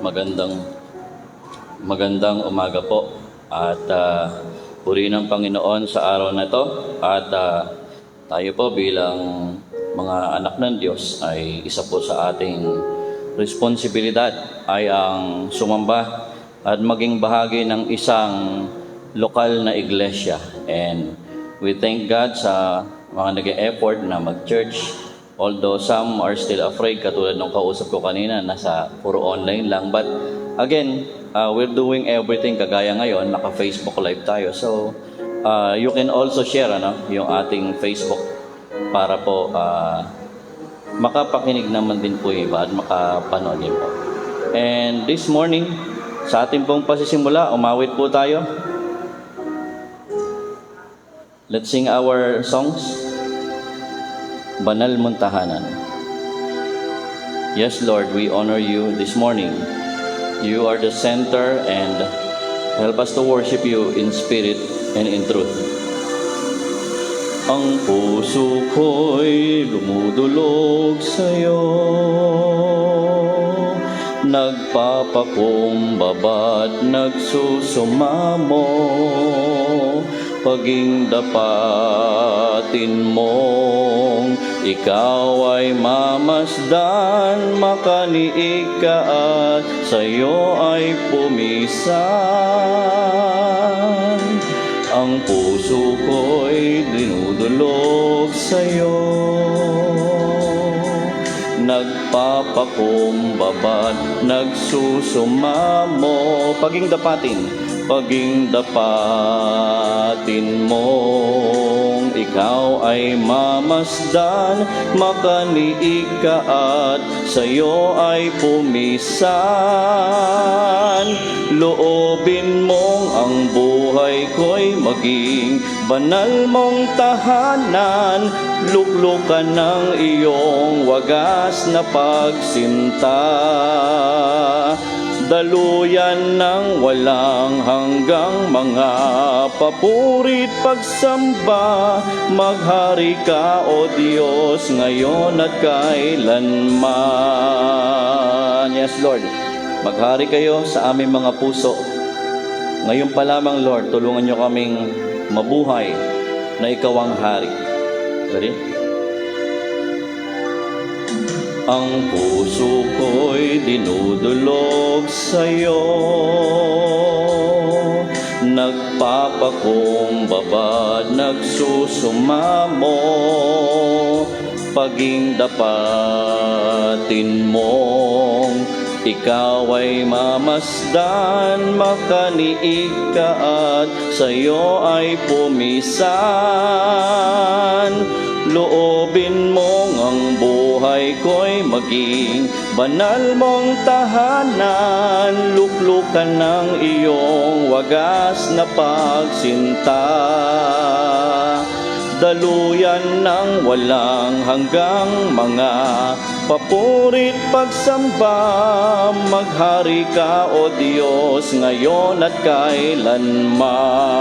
Magandang umaga po at purihin ng Panginoon sa araw na ito at tayo po bilang mga anak ng Diyos ay isa po sa ating responsibilidad ay ang sumamba at maging bahagi ng isang lokal na iglesia, and we thank God sa mga nag-e-effort na mag-church. Although some are still afraid, katulad ng kausap ko kanina, nasa puro online lang. But again, we're doing everything kagaya ngayon, naka-Facebook Live tayo. So, you can also share yung ating Facebook para po makapakinig naman din po iba at makapanood din po. And this morning, sa ating pong pasisimula, umawit po tayo. Let's sing our songs. Banal mong tahanan. Yes, Lord, we honor you this morning. You are the center, and help us to worship you in spirit and in truth. Ang puso ko'y lumudulog sa'yo, nagpapakumbaba't nagsusumamo, paging dapatin mong ikaw ay mamasdan, makaniig ka at sa'yo ay pumisan. Ang puso ko'y dinudulog sa'yo, nagpapakumbaba't nagsusumamo, paging dapatin mong ikaw ay mamasdan, makaniig ka at sa'yo ay pumisan. Loobin mong ang buhay ko'y maging banal mong tahanan, luklukan ng iyong wagas na pagsinta, daluyan ng walang hanggang mga papurit pagsamba. Maghari ka, O Diyos, ngayon at kailanman. Yes, Lord, maghari kayo sa aming mga puso. Ngayon pa lamang, Lord, tulungan niyo kaming mabuhay na ikaw ang hari. Ready? Ang puso ko'y dinudulog sa'yo, nagpapakumbaba't nagsusumamo, paging dapatin mong ikaw ay mamasdan, makaniig ka at sa'yo ay pumisan. Loobin mong ang buhay ko'y maging banal mong tahanan, luklukan ng iyong wagas na pagsinta, daluyan ng walang hanggang mga papurit pagsamba. Maghari ka, O Diyos, ngayon at kailanman.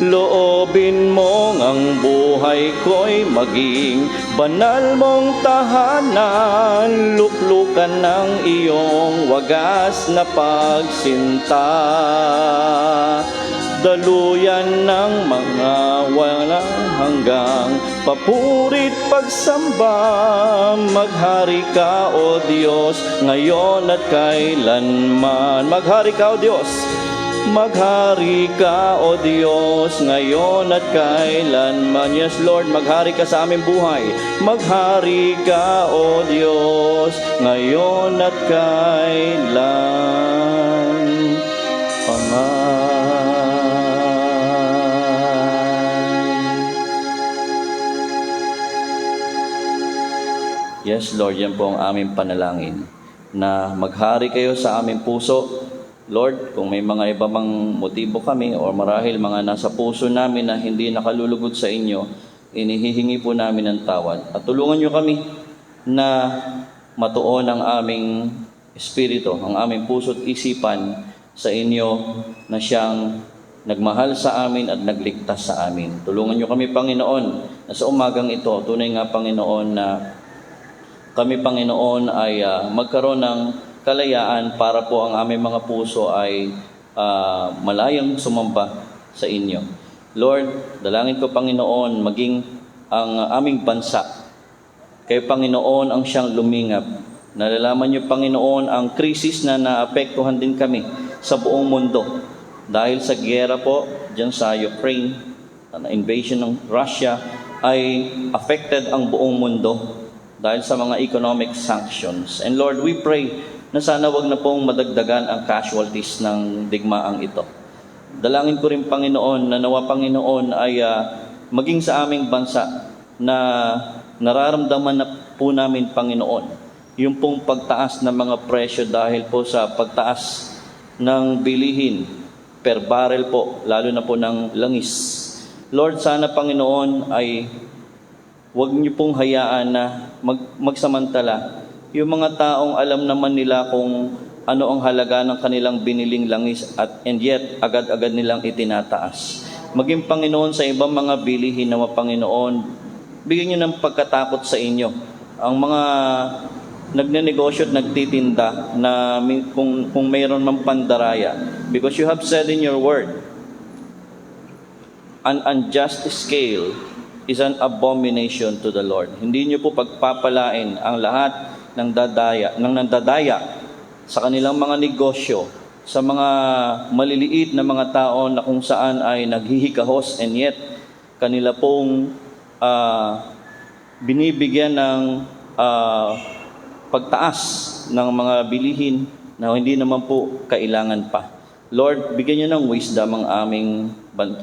Loobin mong ang buhay ko'y maging banal mong tahanan, luklukan ng iyong wagas na pagsinta, daluyan ng mga walang hanggang papurit pagsamba. Maghari ka, O Diyos, ngayon at kailanman. Maghari ka, O Diyos. Maghari ka, O Diyos, ngayon at kailanman. Yes, Lord, maghari ka sa aming buhay. Maghari ka, O Diyos, ngayon at kailanman. Yes, Lord, yan po ang aming panalangin, na maghari kayo sa aming puso. Lord, kung may mga iba mang motibo kami o marahil mga nasa puso namin na hindi nakalulugod sa inyo, inihihingi po namin ng tawad. At tulungan nyo kami na matuon ang aming espiritu, ang aming puso at isipan sa inyo na siyang nagmahal sa amin at nagligtas sa amin. Tulungan nyo kami, Panginoon, na sa umagang ito, tunay nga, Panginoon, na kami, Panginoon, ay magkaroon ng kalayaan para po ang aming mga puso ay malayang sumamba sa inyo. Lord, dalangin ko Panginoon, maging ang aming bansa, kay Panginoon ang siyang lumingap. Nalalaman niyo Panginoon ang krisis na naapektuhan din kami sa buong mundo. Dahil sa giyera po dyan sa Ukraine, ang invasion ng Russia, ay affected ang buong mundo dahil sa mga economic sanctions. And Lord, we pray na sana wag na pong madagdagan ang casualties ng digmaang ito. Dalangin ko rin Panginoon na nawa Panginoon ay maging sa aming bansa na nararamdaman na po namin Panginoon yung pong pagtaas ng mga presyo dahil po sa pagtaas ng bilihin per barrel po, lalo na po ng langis. Lord, sana Panginoon ay huwag niyo pong hayaan na magsamantala yung mga taong alam naman nila kung ano ang halaga ng kanilang biniling langis and yet agad-agad nilang itinataas. Maging Panginoon sa ibang mga bilihin na Panginoon, bigyan niyo ng pagkatakot sa inyo. Ang mga nagnenegosyo at nagtitinda na kung mayroon mang pandaraya, because you have said in your word, an unjust scale is an abomination to the Lord. Hindi niyo po pagpapalain ang lahat ng nandadaya sa kanilang mga negosyo, sa mga maliliit na mga tao na kung saan ay naghihikahos and yet kanila pong binibigyan ng pagtaas ng mga bilihin na hindi naman po kailangan pa. Lord, bigyan niyo ng wisdom ang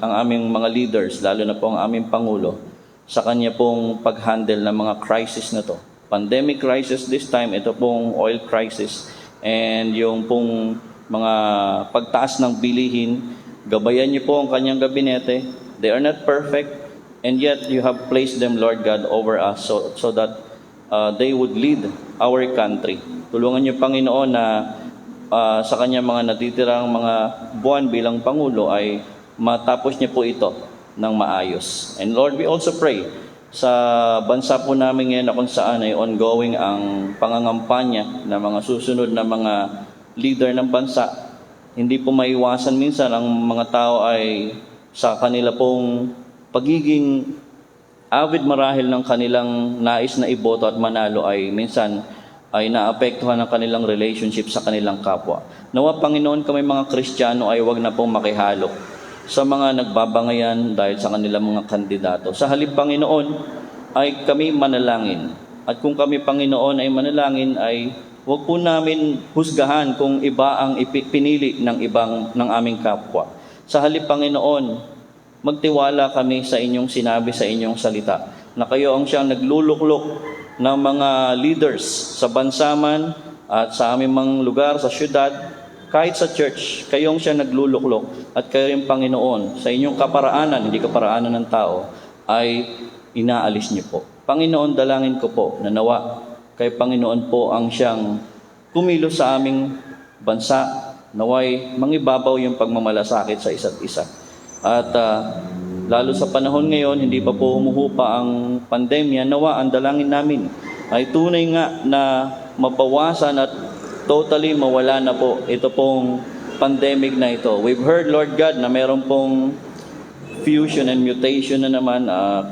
aming mga leaders, lalo na po ang aming Pangulo, sa kanya pong pag-handle ng mga crisis na to. Pandemic crisis this time, ito pong oil crisis, and yung pong mga pagtaas ng bilihin, gabayan niyo po ang kanyang gabinete. They are not perfect, and yet you have placed them, Lord God, over us so that they would lead our country. Tulungan niyo, Panginoon, na sa kanyang mga natitirang mga buwan bilang Pangulo ay matapos niya po ito ng maayos. And Lord, we also pray sa bansa po namin ngayon na kung saan ay ongoing ang pangangampanya ng mga susunod na mga leader ng bansa. Hindi po maiwasan minsan ang mga tao ay sa kanila pong pagiging avid marahil ng kanilang nais na iboto at manalo ay minsan ay naapektuhan ang kanilang relationship sa kanilang kapwa. Nawa Panginoon, kami mga Kristiyano ay wag na pong makihalo sa mga nagbabangayan dahil sa kanilang mga kandidato. Sa halip Panginoon ay kami manalangin. At kung kami Panginoon ay manalangin ay huwag po namin husgahan kung iba ang pinili ng aming kapwa. Sa halip Panginoon, magtiwala kami sa inyong sinabi sa inyong salita na kayo ang siyang nagluluklok ng mga leaders sa bansa man at sa aming mga lugar, sa syudad, kahit sa church, kayong siya nagluluklok at kayo rin Panginoon sa inyong kaparaanan, hindi kaparaanan ng tao, ay inaalis niyo po. Panginoon, dalangin ko po na nawa kay Panginoon po ang siyang kumilos sa aming bansa, naway mangibabaw yung pagmamalasakit sa isa't isa. At lalo sa panahon ngayon, hindi pa po humuhupa ang pandemya, nawa ang dalangin namin ay tunay nga na mabawasan at totally mawala na po ito pong pandemic na ito. We've heard, Lord God, na meron pong fusion and mutation na naman,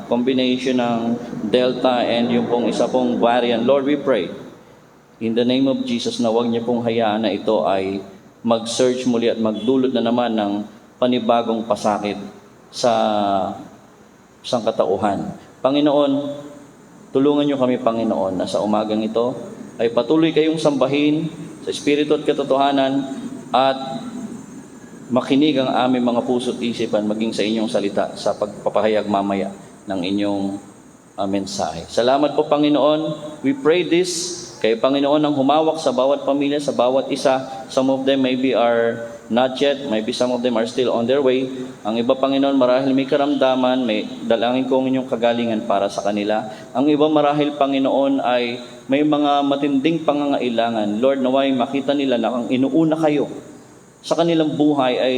combination ng Delta and yung pong isa pong variant. Lord, we pray, in the name of Jesus, na huwag niyo pong hayaan na ito ay mag-surge muli at magdulot na naman ng panibagong pasakit sa sangkatauhan. Panginoon, tulungan niyo kami, Panginoon, na sa umagang ito ay patuloy kayong sambahin sa Espiritu at katotohanan at makinig ang aming mga puso at isipan maging sa inyong salita sa pagpapahayag mamaya ng inyong mensahe. Salamat po, Panginoon. We pray this kay Panginoon ang humawak sa bawat pamilya, sa bawat isa. Some of them maybe are not yet, maybe some of them are still on their way. Ang iba, Panginoon, marahil may karamdaman, may dalangin ko ang inyong kagalingan para sa kanila. Ang iba marahil, Panginoon, ay may mga matinding pangangailangan. Lord, naway makita nila na ang inuuna kayo sa kanilang buhay ay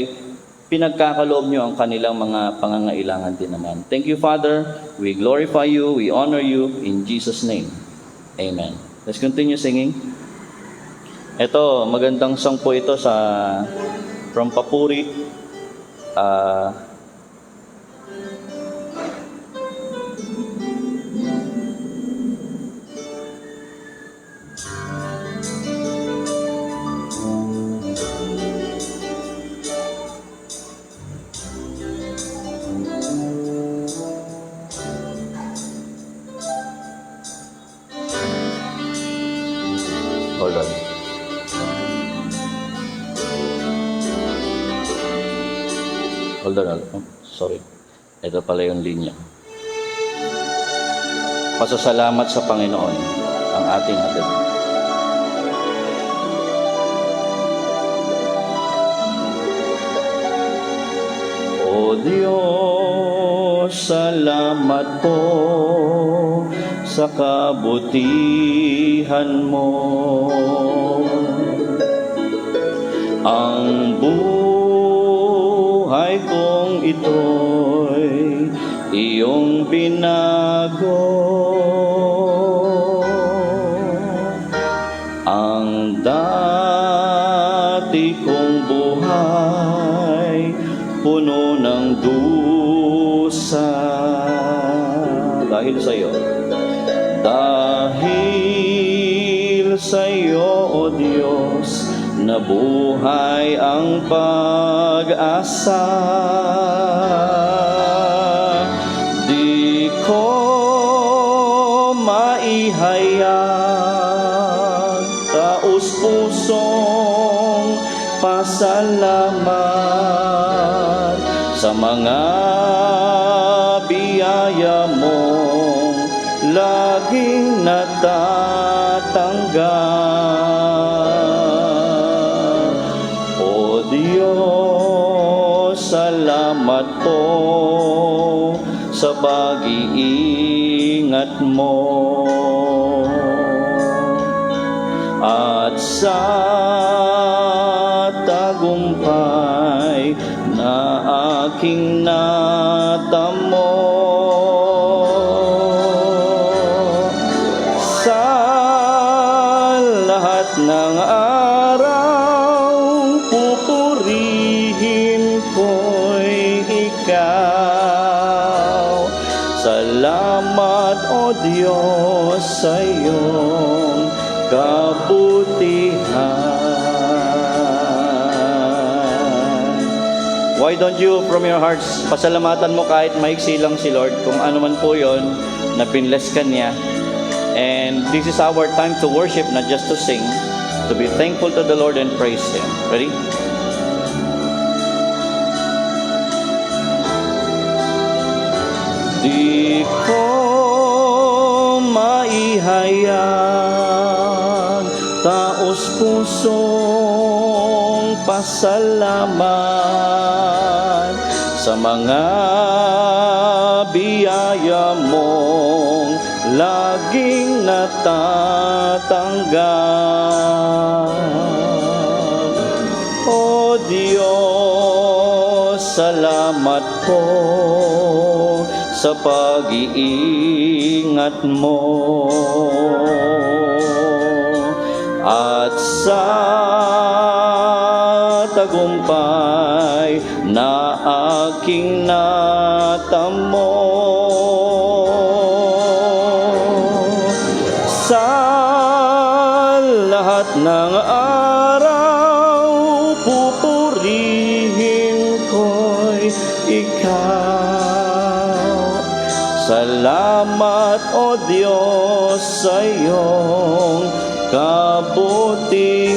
pinagkakaloob nyo ang kanilang mga pangangailangan din naman. Thank you, Father. We glorify you, we honor you, in Jesus' name. Amen. Let's continue singing. Ito, magandang song po ito sa from Papuri. Hold on. Hold on. Oh, sorry. Ito pala yung linya. Pasasalamat sa Panginoon ang ating hatid. O Diyos, salamat po sa kabutihan mo. Ang buhay kong ito'y iyong binago. Ang dati kong buhay puno ng dusa. Dahil sa iyo. Dahil sa iyo, O Diyos, nabuhay ang pag-asa. Di ko maihayag taus-pusong pasalamat sa mga biyaya mong laging natatanggap. O Diyos, salamat po sa pag-iingat mo at sa tagumpay na aking natamo. Sa lahat ng araw, pupurihin ko'y ikaw. Salamat, O Diyos, sa iyong kabutihan. Why don't you from your hearts pasalamatan mo kahit maiksi lang si Lord kung ano man po yon na pinless ka niya. And this is our time to worship, not just to sing, to be thankful to the Lord and praise Him. Ready? Di ko maihayag taos-pusong pasalamat sa mga biyaya mong laging natatanggap. O Diyos, salamat po sa pag-iingat mo at sa tagumpay na aking natamo. Sa lahat ng araw, pupurihin ko'y ikaw. Salamat, O Diyos, sa iyong kabutihan.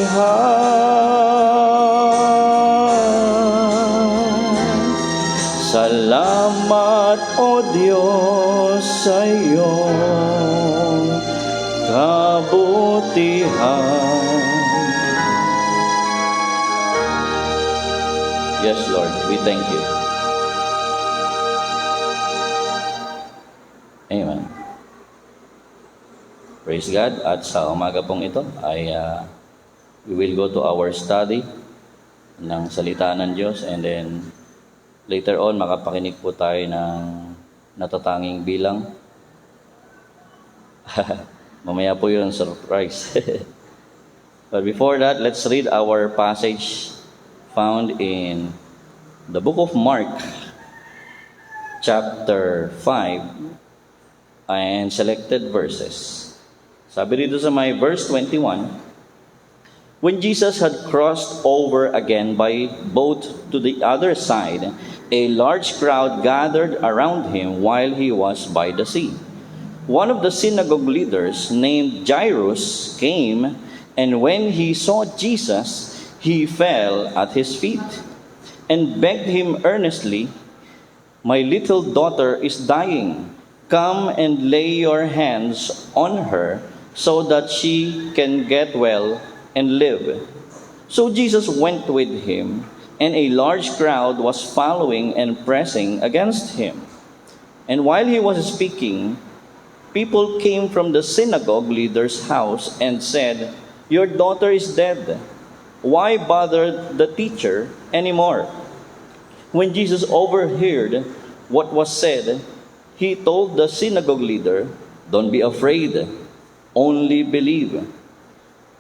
Salamat, O Diyos, sa iyong kabutihan. Yes, Lord, we thank you. Amen. Praise God. At sa umaga pong ito ay we will go to our study ng salita ng Diyos, and then later on makapakinig po tayo ng natatanging bilang. Mamaya po yun, surprise. But before that, let's read our passage found in the book of Mark, chapter 5, and selected verses. Sabi dito sa may verse 21, when Jesus had crossed over again by boat to the other side, a large crowd gathered around him while he was by the sea. One of the synagogue leaders named Jairus came, and when he saw Jesus, he fell at his feet and begged him earnestly, "My little daughter is dying. Come and lay your hands on her so that she can get well and live." So Jesus went with him, and a large crowd was following and pressing against him. And while he was speaking, people came from the synagogue leader's house and said, "Your daughter is dead. Why bother the teacher anymore?" When Jesus overheard what was said, he told the synagogue leader, "Don't be afraid, only believe."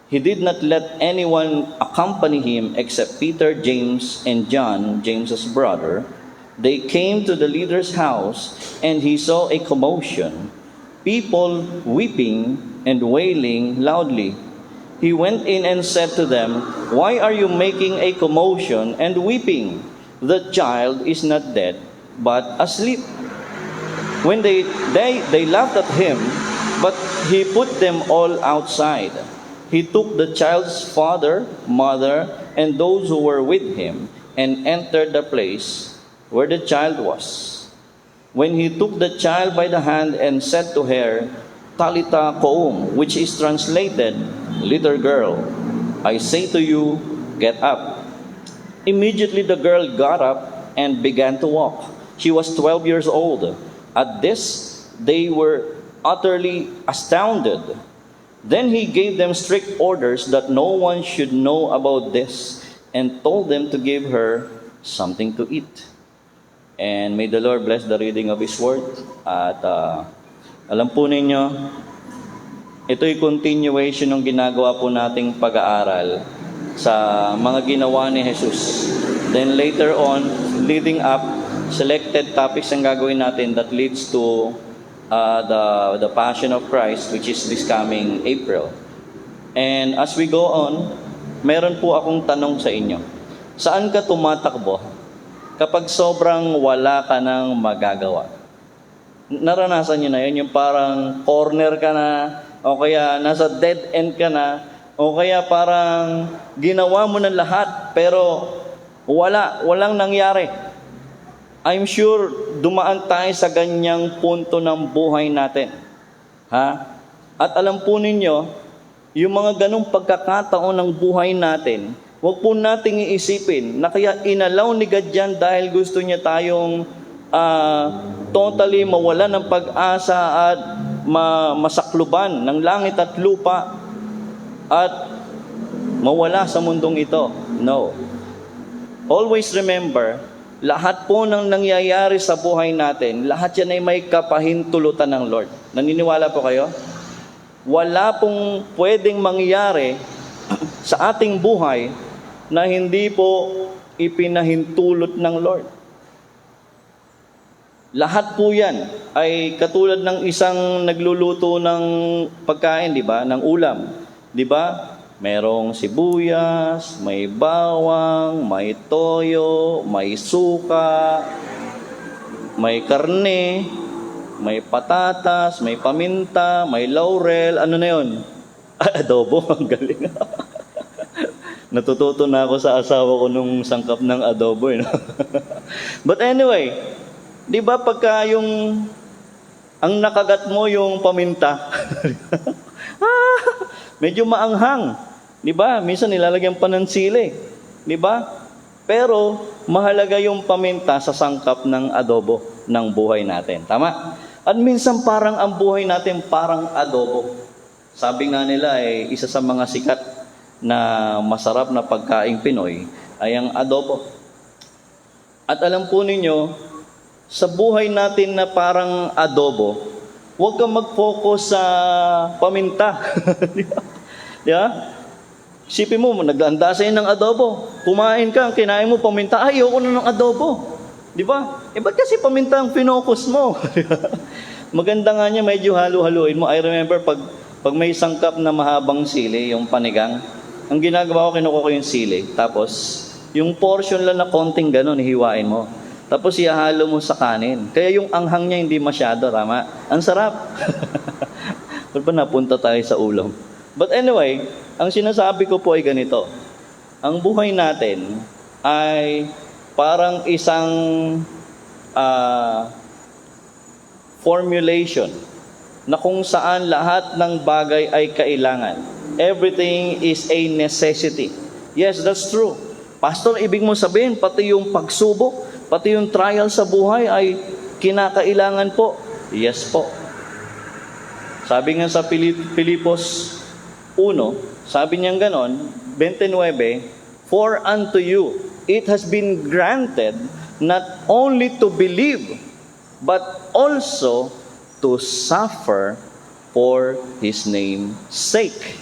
He did not let anyone accompany him except Peter, James, and John, James's brother. They came to the leader's house, and he saw a commotion, people weeping and wailing loudly. He went in and said to them, "Why are you making a commotion and weeping? The child is not dead, but asleep." When they laughed at him, but he put them all outside. He took the child's father, mother, and those who were with him, and entered the place where the child was. When he took the child by the hand and said to her, "Talitha koum," which is translated, "Little girl, I say to you, get up." Immediately the girl got up and began to walk. She was 12 years old. At this, they were utterly astounded. Then he gave them strict orders that no one should know about this, and told them to give her something to eat. And may the Lord bless the reading of His Word. At alam po ninyo, ito'y continuation ng ginagawa po nating pag-aaral sa mga ginawa ni Jesus. Then later on, leading up, selected topics ang gagawin natin that leads to the Passion of Christ, which is this coming April. And as we go on, meron po akong tanong sa inyo. Saan ka tumatakbo kapag sobrang wala ka nang magagawa? Naranasan nyo na yun, yung parang corner ka na, o kaya nasa dead end ka na, o kaya parang ginawa mo na lahat, pero walang nangyari. I'm sure dumaan tayo sa ganyang punto ng buhay natin. Ha? At alam po ninyo, yung mga ganong pagkakataon ng buhay natin, huwag po nating iisipin na kaya inalaw ni God yan dahil gusto niya tayong totally mawala ng pag-asa at masakluban ng langit at lupa at mawala sa mundong ito. No. Always remember, lahat po ng nangyayari sa buhay natin, lahat yan ay may kapahintulutan ng Lord. Naniniwala po kayo? Wala pong pwedeng mangyari sa ating buhay na hindi po ipinahintulot ng Lord. Lahat po yan ay katulad ng isang nagluluto ng pagkain, di ba? Ng ulam. Di ba? Merong sibuyas, may bawang, may toyo, may suka, may karne, may patatas, may paminta, may laurel, ano na yun? Adobo, ang galing. Natututo na ako sa asawa ko nung sangkap ng adobo. But anyway, di ba pagka ang nakagat mo yung paminta, medyo maanghang. Di ba? Minsan nilalagyan pa ng sili. Di ba? Pero mahalaga yung paminta sa sangkap ng adobo ng buhay natin. Tama? At minsan parang ang buhay natin parang adobo. Sabi nga nila isa sa mga sikat na masarap na pagkaing Pinoy ay ang adobo. At alam po ninyo, sa buhay natin na parang adobo, huwag kang mag-focus sa paminta. Di ba? Isipin mo, naglanda sa'yo ng adobo. Kumain ka, kinain mo paminta, ayoko na ng adobo. Di ba? Ba't kasi paminta ang finokus mo? Maganda nga niya, medyo halo-haluin mo. I remember, pag may sangkap na mahabang sili, yung panigang, ang ginagawa ko, kinukuha ko yung sili. Tapos, yung portion lang na konting gano'n, hihiwain mo. Tapos, ihahalo mo sa kanin. Kaya yung anghang niya hindi masyado, tama? Ang sarap. Ba't pa napunta tayo sa ulam? But anyway, ang sinasabi ko po ay ganito. Ang buhay natin ay parang isang formulation na kung saan lahat ng bagay ay kailangan. Everything is a necessity. Yes, that's true. Pastor, ibig mo sabihin, pati yung pagsubok, pati yung trial sa buhay ay kinakailangan po. Yes po. Sabi nga sa Filipos 1, sabi niya ganon, 29, for unto you it has been granted not only to believe, but also to suffer for His name's sake.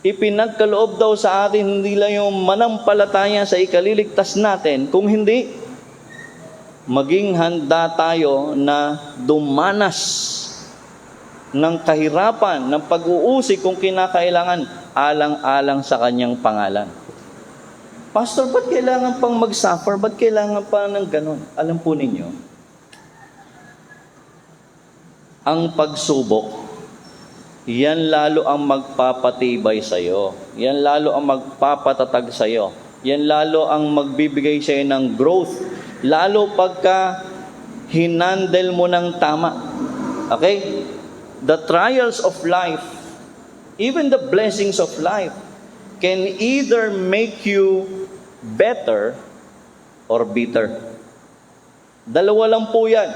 Ipinagkaloob daw sa atin hindi lang yung manampalataya sa ikaliligtas natin, kung hindi, maging handa tayo na dumanas ng kahirapan, ng pag-uusig kung kinakailangan, alang-alang sa Kanyang pangalan. Pastor, ba't kailangan pang mag-suffer? Ba't kailangan pa ng ganon? Alam po ninyo, ang pagsubok, yan lalo ang magpapatibay sa iyo. Yan lalo ang magpapatatag sa iyo. Yan lalo ang magbibigay sa iyo ng growth. Lalo pagka hinandle mo ng tama. Okay? The trials of life, even the blessings of life, can either make you better or bitter. Dalawa lang po yan.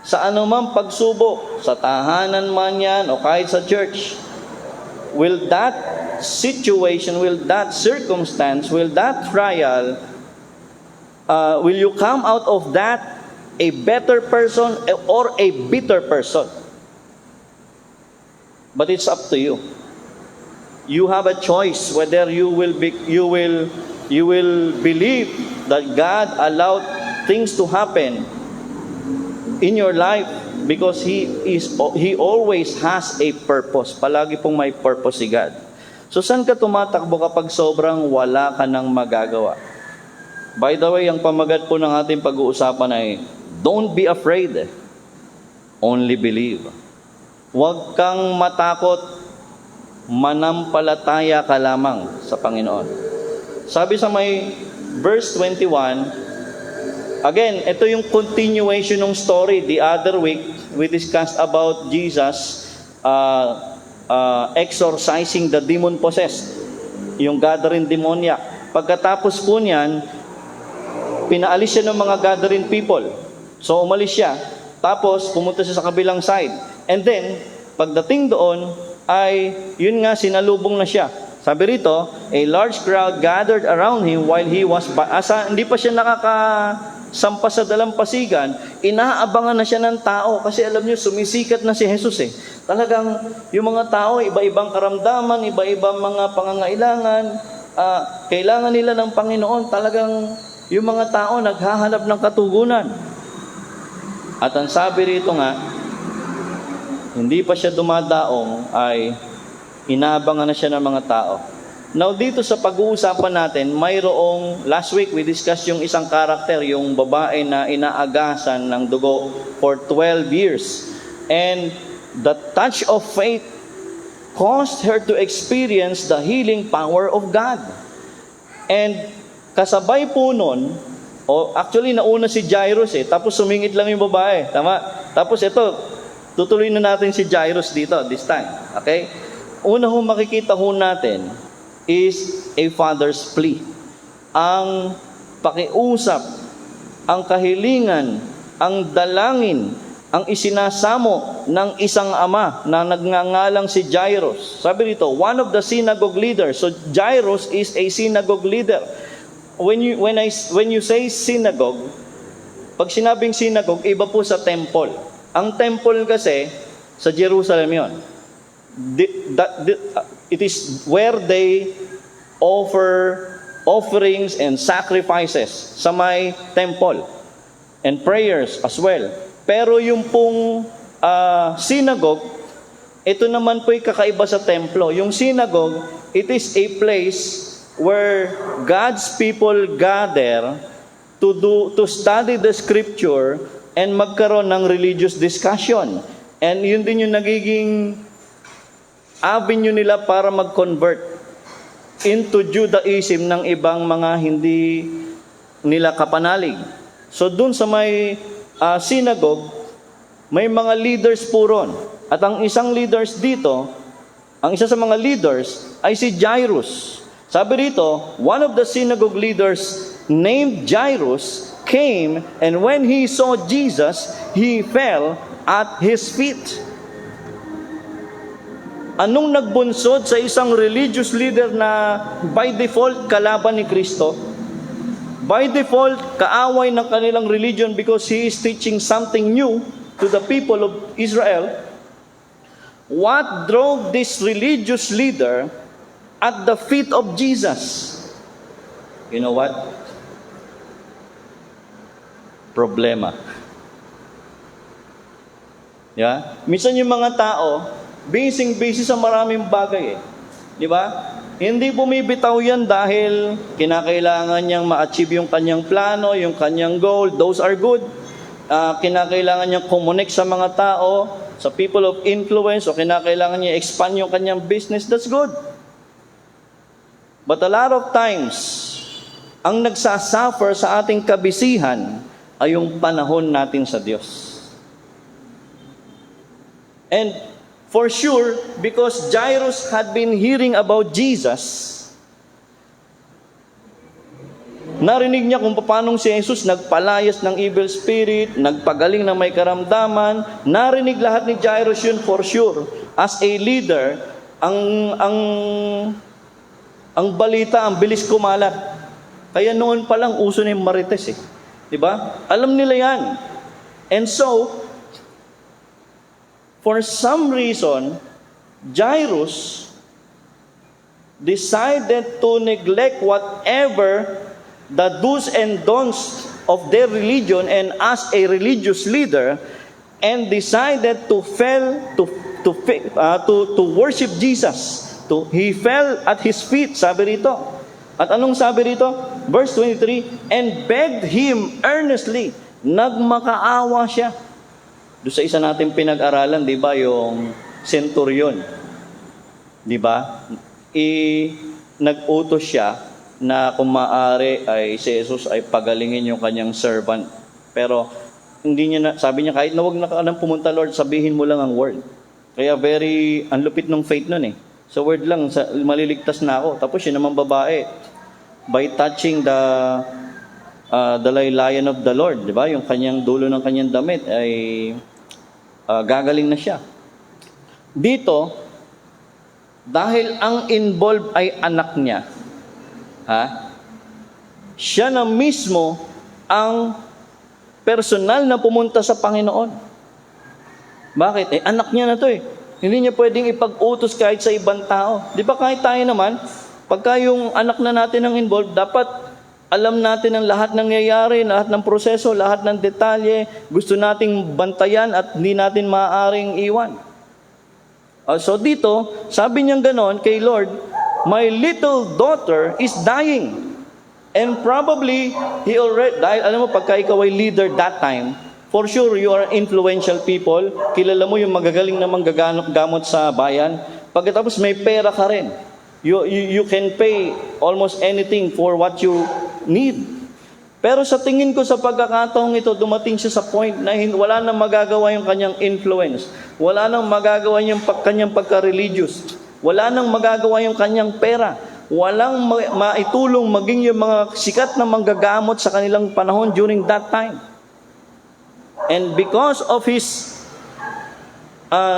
Sa anumang pagsubok, sa tahanan man yan o kahit sa church, will that situation, will that circumstance, will that trial, will you come out of that a better person or a bitter person? But it's up to you. You have a choice whether you will believe that God allowed things to happen in your life because He always has a purpose. Palagi pong may purpose si God. So saan ka tumatakbo kapag sobrang wala ka nang magagawa? By the way, ang pamagat po ng ating pag-uusapan ay don't be afraid, only believe. Huwag kang matakot, manampalataya ka lamang sa Panginoon. Sabi sa may verse 21, again, ito yung continuation ng story. The other week, we discussed about Jesus exorcising the demon-possessed, yung gathering demoniac. Pagkatapos po niyan, pinaalis siya ng mga gathering people. So umalis siya, tapos pumunta siya sa kabilang side. And then, pagdating doon, ay yun nga, sinalubong na siya. Sabi rito, a large crowd gathered around him while he was hindi pa siya nakakasampa sa dalampasigan, inaabangan na siya ng tao kasi alam niyo, sumisikat na si Jesus eh. Talagang yung mga tao, iba-ibang karamdaman, iba-ibang mga pangangailangan, kailangan nila ng Panginoon. Talagang yung mga tao naghahanap ng katugunan. At ang sabi rito nga, hindi pa siya dumadaong ay inaabangan na siya ng mga tao. Now dito sa pag-uusapan natin, mayroong, last week we discussed yung isang karakter, yung babae na inaagasan ng dugo for 12 years. And the touch of faith caused her to experience the healing power of God. And kasabay po nun, actually nauna si Jairus tapos sumingit lang yung babae, tama? Tapos ito, tutuloy na natin si Jairus dito, this time. Okay? Una ho makikita ho natin is a father's plea. Ang pakiusap, ang kahilingan, ang dalangin, ang isinasamo ng isang ama na nagngangalang si Jairus. Sabi dito, one of the synagogue leaders. So Jairus is a synagogue leader. When you say synagogue, pag sinabing synagogue, iba po sa temple. Ang temple kasi, sa Jerusalem yun. it is where they offer offerings and sacrifices sa may temple and prayers as well. Pero yung pong synagogue, ito naman po'y kakaiba sa templo. Yung synagogue, it is a place where God's people gather to study the scripture and magkaroon ng religious discussion. And yun din yung nagiging avenue nila para mag-convert into Judaism ng ibang mga hindi nila kapanalig. So dun sa may synagogue, may mga leaders po ron. At ang isang leaders dito, ang isa sa mga leaders ay si Jairus. Sabi rito, one of the synagogue leaders named Jairus came, and when he saw Jesus, he fell at his feet. Anong nagbunsod sa isang religious leader na by default kalaban ni Kristo? By default, kaaway ng kanilang religion because he is teaching something new to the people of Israel. What drove this religious leader at the feet of Jesus? You know what? Problema. Yeah? Minsan yung mga tao, busy sa maraming bagay eh. Di ba? Hindi bumibitaw yan dahil kinakailangan niyang ma-achieve yung kanyang plano, yung kanyang goal. Those are good. Kinakailangan niyang connect sa mga tao, sa people of influence, o kinakailangan niya expand yung kanyang business. That's good. But a lot of times, ang nagsasuffer sa ating kabisihan ay yung panahon natin sa Diyos. And for sure, because Jairus had been hearing about Jesus, narinig niya kung paano si Jesus nagpalayas ng evil spirit, nagpagaling ng may karamdaman. Narinig lahat ni Jairus yun for sure. As a leader, ang balita, ang bilis kumalat. Kaya noon pa lang uso na yung marites eh. Diba? Alam nila yan. And so, for some reason, Jairus decided to neglect whatever the do's and don'ts of their religion, and as a religious leader, and decided to worship Jesus. He fell at his feet, sabi rito. At anong sabi rito? Verse 23, and begged him earnestly. Nagmakaawa siya. Doon sa isa natin pinag-aralan, di ba, yung centurion. Di ba? Nag-utos siya na kung maaari ay si Jesus ay pagalingin yung kanyang servant. Pero hindi niya sabi niya, kahit na wag na ka nang pumunta, Lord, sabihin mo lang ang word. Kaya ang lupit ng faith nun eh. Sa word lang, maliligtas na ako. Tapos yun naman babae, by touching the laylayan of the Lord, di ba? Yung kanyang dulo ng kanyang damit ay gagaling na siya. Dito, dahil ang involved ay anak niya, siya na mismo ang personal na pumunta sa Panginoon. Bakit? Anak niya na to eh. Hindi niya pwedeng ipag-utos kahit sa ibang tao. Di ba kahit tayo naman, pagka yung anak na natin ang involved, dapat alam natin ang lahat ng nangyayari, lahat ng proseso, lahat ng detalye, gusto nating bantayan at hindi natin maaaring iwan. So dito, sabi niya ganon kay Lord, my little daughter is dying. And probably, dahil alam mo, pagka ikaw ay leader that time, for sure, you are influential people. Kilala mo yung magagaling na manggagamot sa bayan. Pagkatapos may pera ka rin. You can pay almost anything for what you need. Pero sa tingin ko sa pagkakataong ito, dumating siya sa point na wala nang magagawa yung kanyang influence. Wala nang magagawa yung kanyang pagka-religious. Wala nang magagawa yung kanyang pera. Walang maitulong maging yung mga sikat na manggagamot sa kanilang panahon during that time. And because of his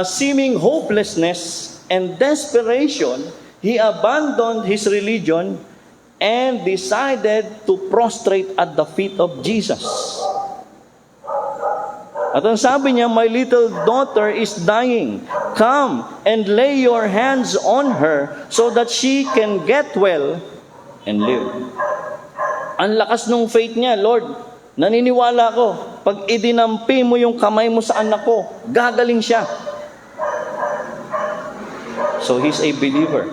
seeming hopelessness and desperation, he abandoned his religion and decided to prostrate at the feet of Jesus. At ang sabi niya, my little daughter is dying. come and lay your hands on her so that she can get well and live. Ang lakas ng faith niya, Lord, naniniwala ko, pag idinampi mo yung kamay mo sa anak ko, gagaling siya. So he's a believer.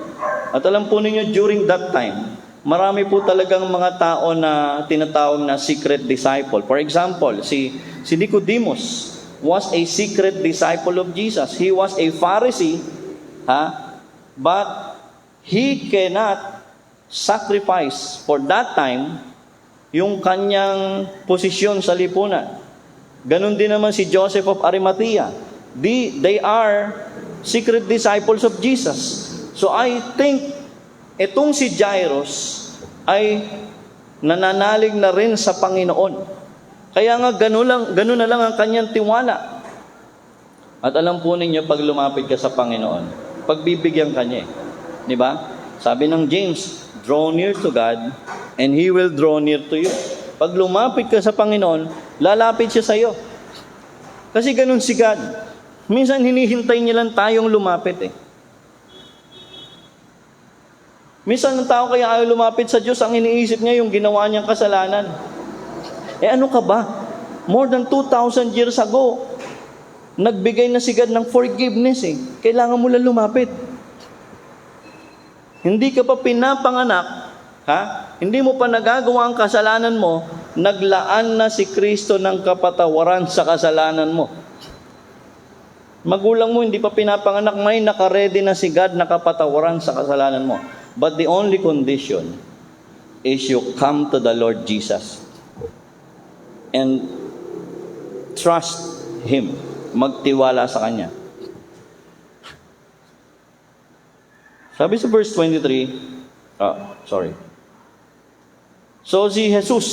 At alam po ninyo, during that time, marami po talagang mga tao na tinatawag na secret disciple. For example, si Nicodemus was a secret disciple of Jesus. He was a Pharisee, but he cannot sacrifice for that time yung kanyang posisyon sa lipunan. Ganon din naman si Joseph of Arimathea. They are secret disciples of Jesus. So I think itong si Jairus ay nananalig na rin sa Panginoon. Kaya nga gano'n na lang ang kanyang tiwala. At alam po ninyo, pag lumapit ka sa Panginoon, pagbibigyan ka niya. Di ba? Sabi ng James, draw near to God and He will draw near to you. Pag lumapit ka sa Panginoon, lalapit siya sa iyo. Kasi gano'n si God. Minsan hinihintay niya lang tayong lumapit eh. Minsan ang tao kaya ayaw lumapit sa Diyos, ang iniisip niya yung ginawa niyang kasalanan. Ano ka ba? More than 2,000 years ago, nagbigay na si God ng forgiveness eh. Kailangan mo lang lumapit. Hindi ka pa pinapanganak, hindi mo pa nagagawa ang kasalanan mo, naglaan na si Kristo ng kapatawaran sa kasalanan mo. Magulang mo, hindi pa pinapanganak, may nakaredy na si God na kapatawaran sa kasalanan mo. But the only condition is you come to the Lord Jesus and trust Him. Magtiwala sa Kanya. Sabi sa verse 23, So si Jesus,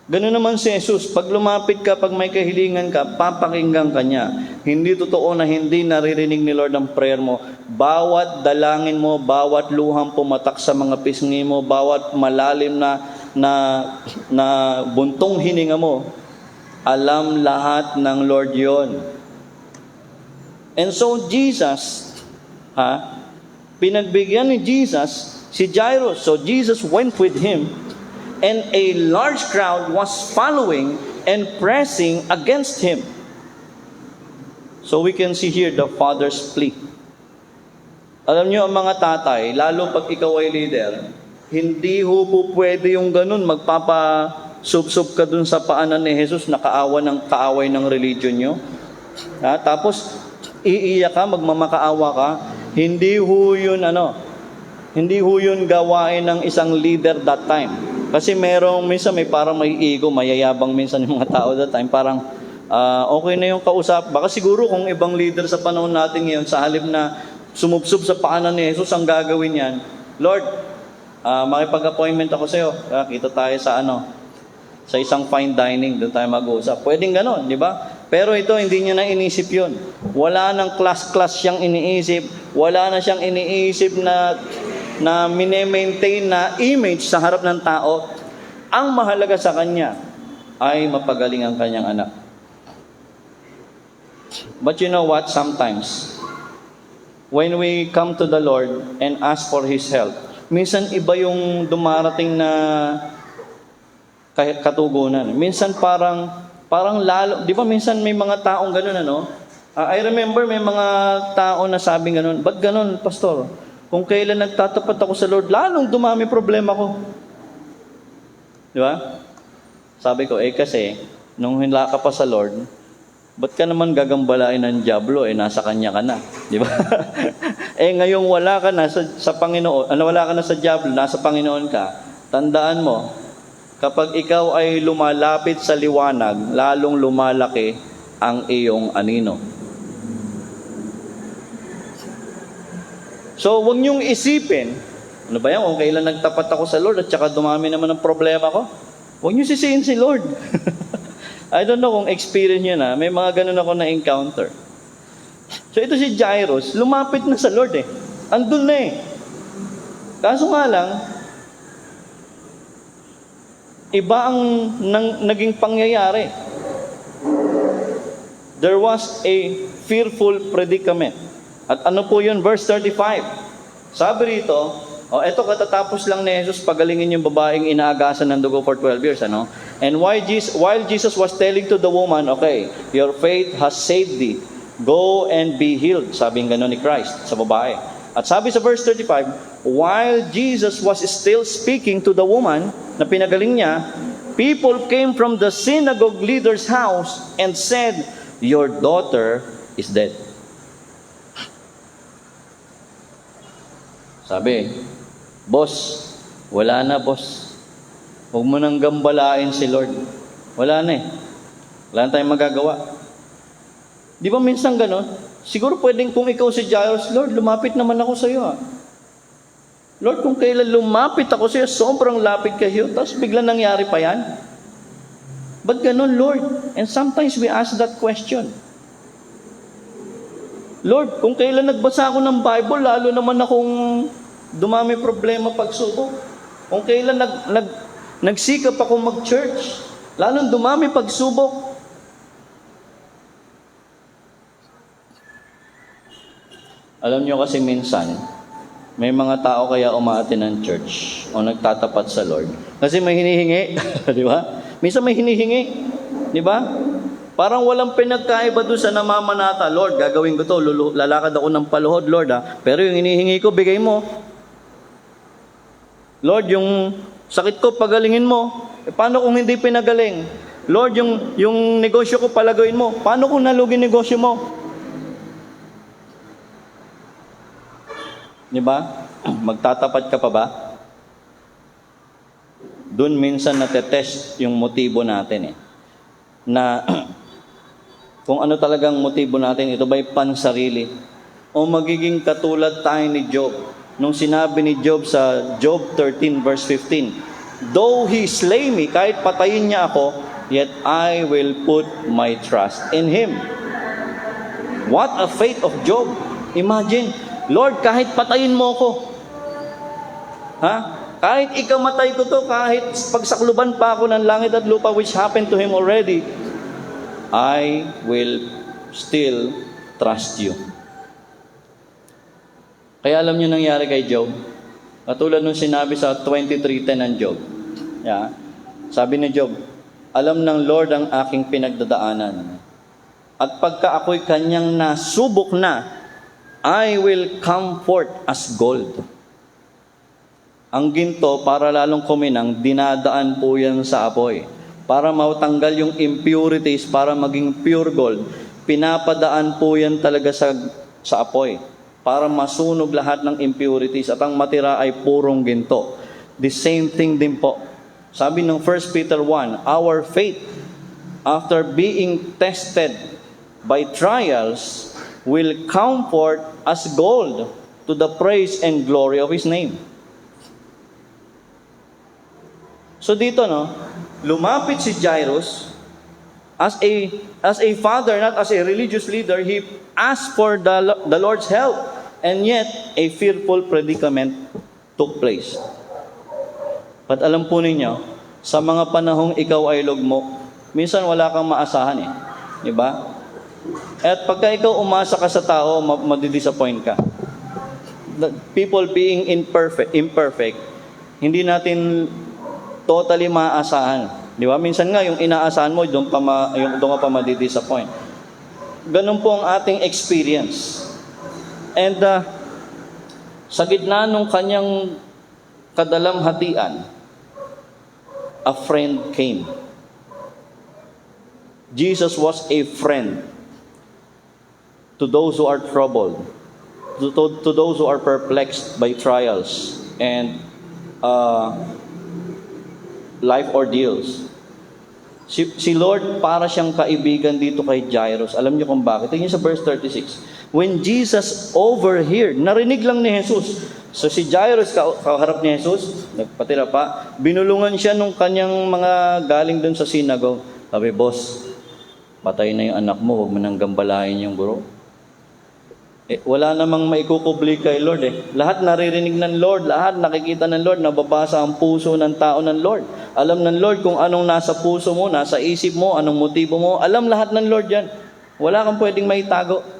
gano'n naman si Jesus, pag lumapit ka, pag may kahilingan ka, papakinggan ka niya. Hindi totoo na hindi naririnig ni Lord ang prayer mo. Bawat dalangin mo, bawat luhang pumatak sa mga pisngi mo, bawat malalim na buntong hininga mo, alam lahat ng Lord yon. And so Jesus, pinagbigyan ni Jesus si Jairus. So Jesus went with him, and a large crowd was following and pressing against him. So we can see here the Father's plea. Alam niyo, ang mga tatay, lalo pag ikaw ay leader, hindi ho po pwede yung ganun, magpapasub-sub ka dun sa paanan ni Jesus na kaaway ng religion nyo. Tapos, iiyak ka, magmamakaawa ka, hindi ho yun gawain ng isang leader that time. Kasi minsan may parang may ego, mayayabang minsan yung mga tao that time, parang okay na yung kausap. Baka siguro kung ibang leader sa panahon natin ngayon, sa halip na sumubsob sa paanan ni Jesus, ang gagawin yan, Lord, makipag-appointment ako sa iyo. Kita tayo sa isang fine dining, doon tayo mag-uusap. Pwedeng ganon, di ba? Pero ito, hindi niya na inisip yun. Wala nang class siyang iniisip. Wala na siyang iniisip na mine-maintain na image sa harap ng tao. Ang mahalaga sa kanya ay mapagaling ang kanyang anak. But you know what? Sometimes, when we come to the Lord and ask for His help, minsan iba yung dumarating na katugunan. Minsan parang lalo, di ba minsan may mga taong ganun, I remember may mga tao na sabing ganun, ba't ganun, pastor? Kung kailan nagtatapat ako sa Lord, lalong dumami problema ko. Di ba? Sabi ko, kasi, nung hinla ka pa sa Lord, ba't ka naman gagambalain ng diablo, nasa kanya ka na. Di ba? Ngayong wala ka na sa Panginoon, wala ka na sa diablo, nasa Panginoon ka, tandaan mo, kapag ikaw ay lumalapit sa liwanag, lalong lumalaki ang iyong anino. So, huwag niyong isipin, ano ba yan, kung kailan nagtapat ako sa Lord at saka dumami naman ang problema ko, huwag niyo sisihin si Lord. I don't know kung experience niyo na, may mga ganun ako na-encounter. So, ito si Jairus, lumapit na sa Lord Andun na Kaso nga lang, iba ang naging pangyayari. There was a fearful predicament. At ano po yun? Verse 35. Sabi rito, eto katatapos lang ni Jesus pagalingin yung babaeng inaagasan ng dugo for 12 years, ano? And while Jesus was telling to the woman, okay, your faith has saved thee. Go and be healed. Sabi ng gano'n ni Christ sa babae. At sabi sa verse 35, while Jesus was still speaking to the woman na pinagaling niya, people came from the synagogue leader's house and said, your daughter is dead. Sabi, boss, wala na boss. Huwag mo nang gambalain si Lord. Wala na eh. Wala na tayong magagawa. Di ba minsan ganon? Siguro pwedeng kung ikaw si Jairus, Lord, lumapit naman ako sa iyo. Lord, kung kailan lumapit ako sa iyo, sobrang lapit kayo, tapos bigla nangyari pa yan. Ba't ganon, Lord? And sometimes we ask that question. Lord, kung kailan nagbasa ako ng Bible, lalo naman akong dumami problema pagsubok. Kung kailan nagsikap ako mag-church, lalo dumami pagsubok. Alam nyo kasi minsan, may mga tao kaya umaattend ng church o nagtatapat sa Lord. Kasi may hinihingi, di ba? Minsan may hinihingi, di ba? Parang walang pinagkaiba doon sa namamanata. Lord, gagawin ko to, lalakad ako ng paluhod, Lord, pero yung hinihingi ko, bigay mo. Lord, yung sakit ko, pagalingin mo. Paano kung hindi pinagaling? Lord, yung negosyo ko, palagawin mo. Paano kung nalugi negosyo mo? Di ba? Magtatapat ka pa ba? Doon minsan natetest yung motibo natin eh. Na kung ano talagang motibo natin, ito ba'y pansarili? O magiging katulad tayo ni Job. Nung sinabi ni Job sa Job 13 verse 15, though he slay me, kahit patayin niya ako, yet I will put my trust in him. What a faith of Job. Imagine, Lord, kahit patayin mo ko, kahit ikamatay ko to, kahit pagsakluban pa ako ng langit at lupa, which happened to him already, I will still trust you. Kaya alam niyo nangyari kay Job? Katulad nung sinabi sa 23:10 ng Job. Yeah. Sabi ni Job, alam ng Lord ang aking pinagdadaanan. At pagka ako'y kanyang nasubok na, I will come forth as gold. Ang ginto, para lalong kuminang, dinadaan po yan sa apoy. Para matanggal yung impurities, para maging pure gold, pinapadaan po yan talaga sa apoy. Para masunog lahat ng impurities at ang matira ay purong ginto. The same thing din po. Sabi ng 1 Peter 1, our faith, after being tested by trials, will come forth as gold to the praise and glory of His name. So dito, lumapit si Jairus as a father, not as a religious leader. He asked for the Lord's help, and yet a fearful predicament took place. But alam po ninyo, sa mga panahong ikaw ay lugmok, minsan wala kang maasahan eh. Di ba? At pagka ikaw umasa ka sa tao, madidisappoint ka. The people being imperfect, hindi natin totally maaasahan. Di ba? Minsan nga, yung inaasahan mo, doon ka pa madidisappoint. Ganun po ang ating experience. And sa gitna ng kanyang kadalamhatian, a friend came. Jesus was a friend to those who are troubled, to those who are perplexed by trials and life ordeals. Si Lord para siyang kaibigan dito kay Jairus. Alam niyo kung bakit? Tingnan sa verse 36. When Jesus overheard, narinig lang ni Jesus. So si Jairus, kaharap ni Jesus, nagpatira pa, binulungan siya nung kanyang mga galing dun sa synagogue. Sabi, boss, patay na yung anak mo, huwag mo nang gambalain yung buro. Wala namang maikukubli kay Lord eh. Lahat naririnig ng Lord, lahat nakikita ng Lord, nababasa ang puso ng tao ng Lord. Alam ng Lord kung anong nasa puso mo, nasa isip mo, anong motibo mo. Alam lahat ng Lord yan. Wala kang pwedeng maitago.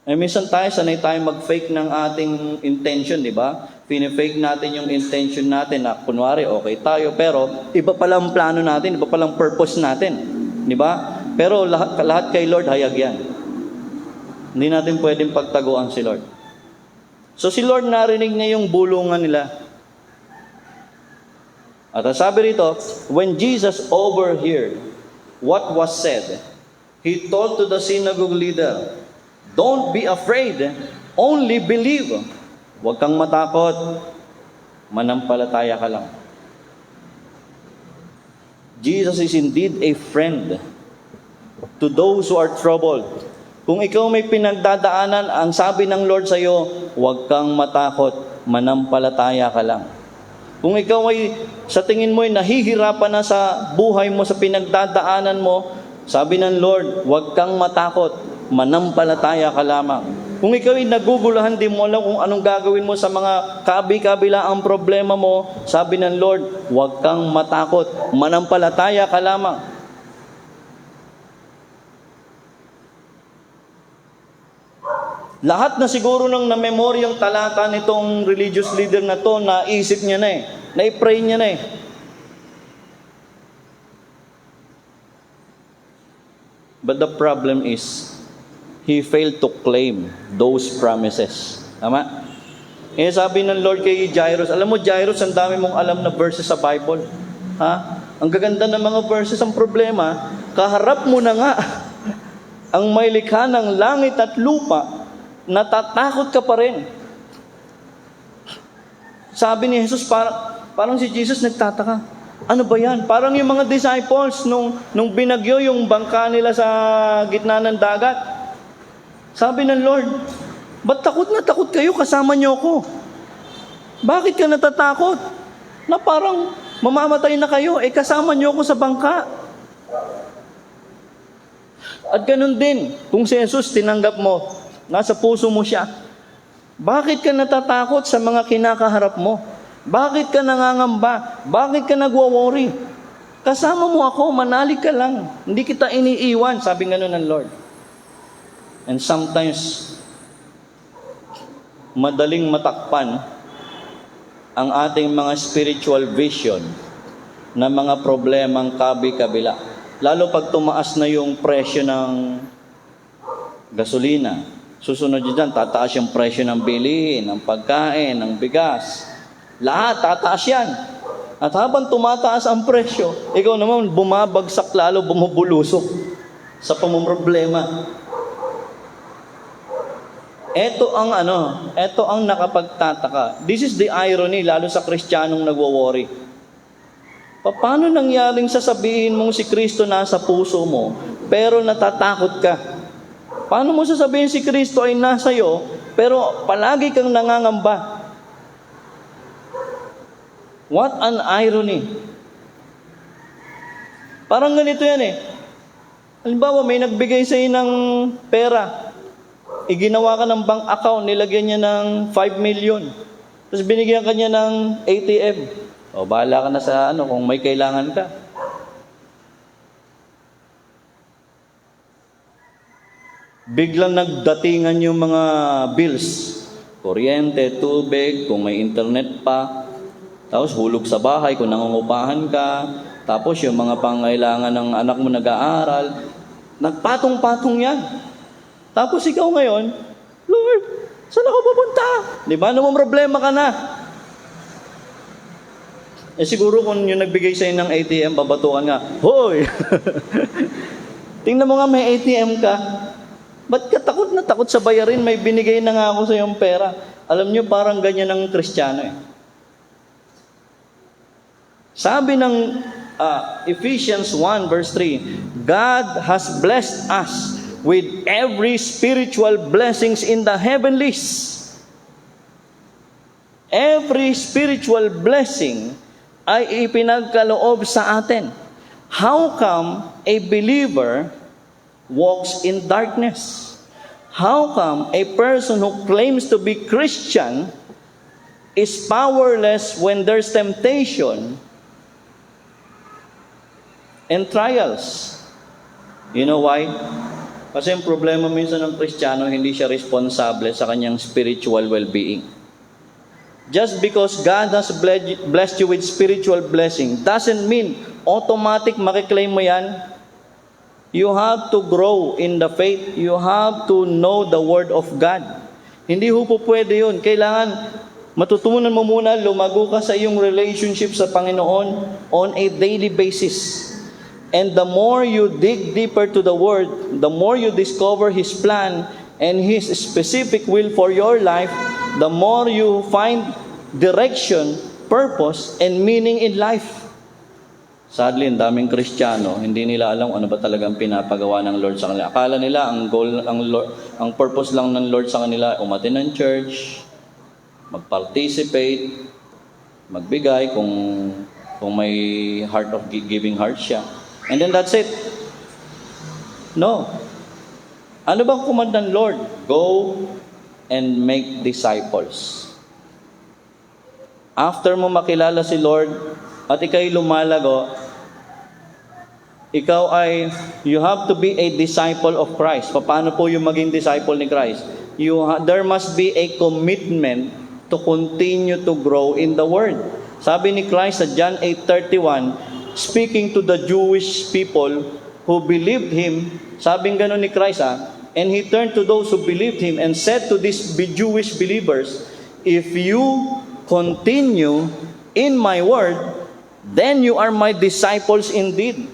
Minsan sanay tayo mag-fake ng ating intention, di ba? Pine-fake natin yung intention natin na kunwari okay tayo, pero iba pala ang plano natin, iba pala ang purpose natin. Di ba? Pero lahat kay Lord, hayag yan. Hindi natin pwedeng pagtaguan si Lord. So si Lord narinig niya yung bulungan nila. At ang sabi rito, when Jesus overheard what was said, He told to the synagogue leader, "Don't be afraid, only believe." Huwag kang matakot, manampalataya ka lang. Jesus is indeed a friend to those who are troubled. Kung ikaw may pinagdadaanan, ang sabi ng Lord sa iyo, huwag kang matakot, manampalataya ka lang. Kung ikaw ay sa tingin mo ay nahihirapan na sa buhay mo, sa pinagdadaanan mo, sabi ng Lord, huwag kang matakot, manampalataya ka lamang. Kung ikaw ay naguguluhan, di mo alam kung anong gagawin mo sa mga kabi-kabila ang problema mo, sabi ng Lord, huwag kang matakot, manampalataya ka lamang. Lahat na siguro ng namemoryang talata nitong religious leader na to, naisip niya na eh. Na-pray niya na eh. But the problem is, he failed to claim those promises. Tama? Sabi ng Lord kay Jairus, alam mo Jairus, ang dami mong alam na verses sa Bible. Ha? Ang gaganda ng mga verses, ang problema, kaharap mo na nga ang may likha ng langit at lupa, natatakot ka pa rin. Sabi ni Jesus, parang si Jesus nagtataka. Ano ba yan? Parang yung mga disciples nung binagyo yung bangka nila sa gitna ng dagat. Sabi ng Lord, ba't takot na takot kayo? Kasama niyo ako. Bakit ka natatakot? Na parang mamamatay na kayo, kasama niyo ako sa bangka. At ganun din, kung si Jesus tinanggap mo, nasa puso mo siya, bakit ka natatakot sa mga kinakaharap mo? Bakit ka nangangamba? Bakit ka nagwo-worry? Kasama mo ako, manalig ka lang. Hindi kita iniiwan, sabi nga ng Lord. And sometimes, madaling matakpan ang ating mga spiritual vision na mga problemang kabi-kabila. Lalo pag tumaas na yung presyo ng gasolina. Susunod dyan, tataas yung presyo ng bilihin, ng pagkain, ng bigas. Lahat, tataas yan. At habang tumataas ang presyo, ikaw naman bumabagsak lalo, bumubulusok sa pamumroblema. Ito ang nakapagtataka. This is the irony, lalo sa Kristiyanong nagwo-worry. Paano nangyaring sasabihin mong si Kristo nasa puso mo, pero natatakot ka? Paano mo sasabihin si Kristo ay nasa iyo, pero palagi kang nangangamba? What an irony. Parang ganito yan eh. Halimbawa, may nagbigay sa iyo ng pera. Iginawa ka ng bank account, nilagyan niya ng 5 million. Tapos binigyan ka niya ng ATM. O, bahala ka na sa kung may kailangan ka. Biglang nagdatingan yung mga bills. Kuryente, tubig, kung may internet pa. Tapos hulog sa bahay kung nangungupahan ka. Tapos yung mga pangailangan ng anak mo nag-aaral. Nagpatong-patong yan. Tapos ikaw ngayon, Lord, saan ako pupunta? Di ba? Anong problema ka na? Siguro kung yung nagbigay sa'yo ng ATM, babatukan nga, hoy! Tingnan mo nga may ATM ka. Ba't ka takot na takot sa bayarin? May binigay na nga ako sa iyong pera. Alam nyo, parang ganyan ang Kristiyano eh. Sabi ng Ephesians 1 verse 3, God has blessed us with every spiritual blessings in the heavenlies. Every spiritual blessing ay ipinagkaloob sa atin. How come a believer walks in darkness? How come a person who claims to be Christian is powerless when there's temptation and trials? You know why? Kasi ang problema minsan ng Kristiyano, hindi siya responsable sa kanyang spiritual well-being. Just because God has blessed you with spiritual blessing doesn't mean automatic makiklaim mo yan. You have to grow in the faith. You have to know the Word of God. Hindi po pwede yun. Kailangan matutunan mo muna, lumago ka sa iyong relationship sa Panginoon on a daily basis. And the more you dig deeper to the Word, the more you discover His plan and His specific will for your life, the more you find direction, purpose, and meaning in life. Sadly, ang daming Kristiyano, hindi nila alam ano ba talagang pinapagawa ng Lord sa kanila. Akala nila ang goal, ang purpose lang ng Lord sa kanila, umattend ng church, mag-participate, magbigay kung may heart of giving heart siya. And then that's it. No. Ano bang command ng Lord? Go and make disciples. After mo makilala si Lord at ikaw'y lumalago, you have to be a disciple of Christ. Paano po yung maging disciple ni Christ? There must be a commitment to continue to grow in the Word. Sabi ni Christ sa John 8:31, speaking to the Jewish people who believed Him, sabing gano'n ni Christ, and He turned to those who believed Him and said to these Jewish believers, if you continue in my word, then you are my disciples indeed.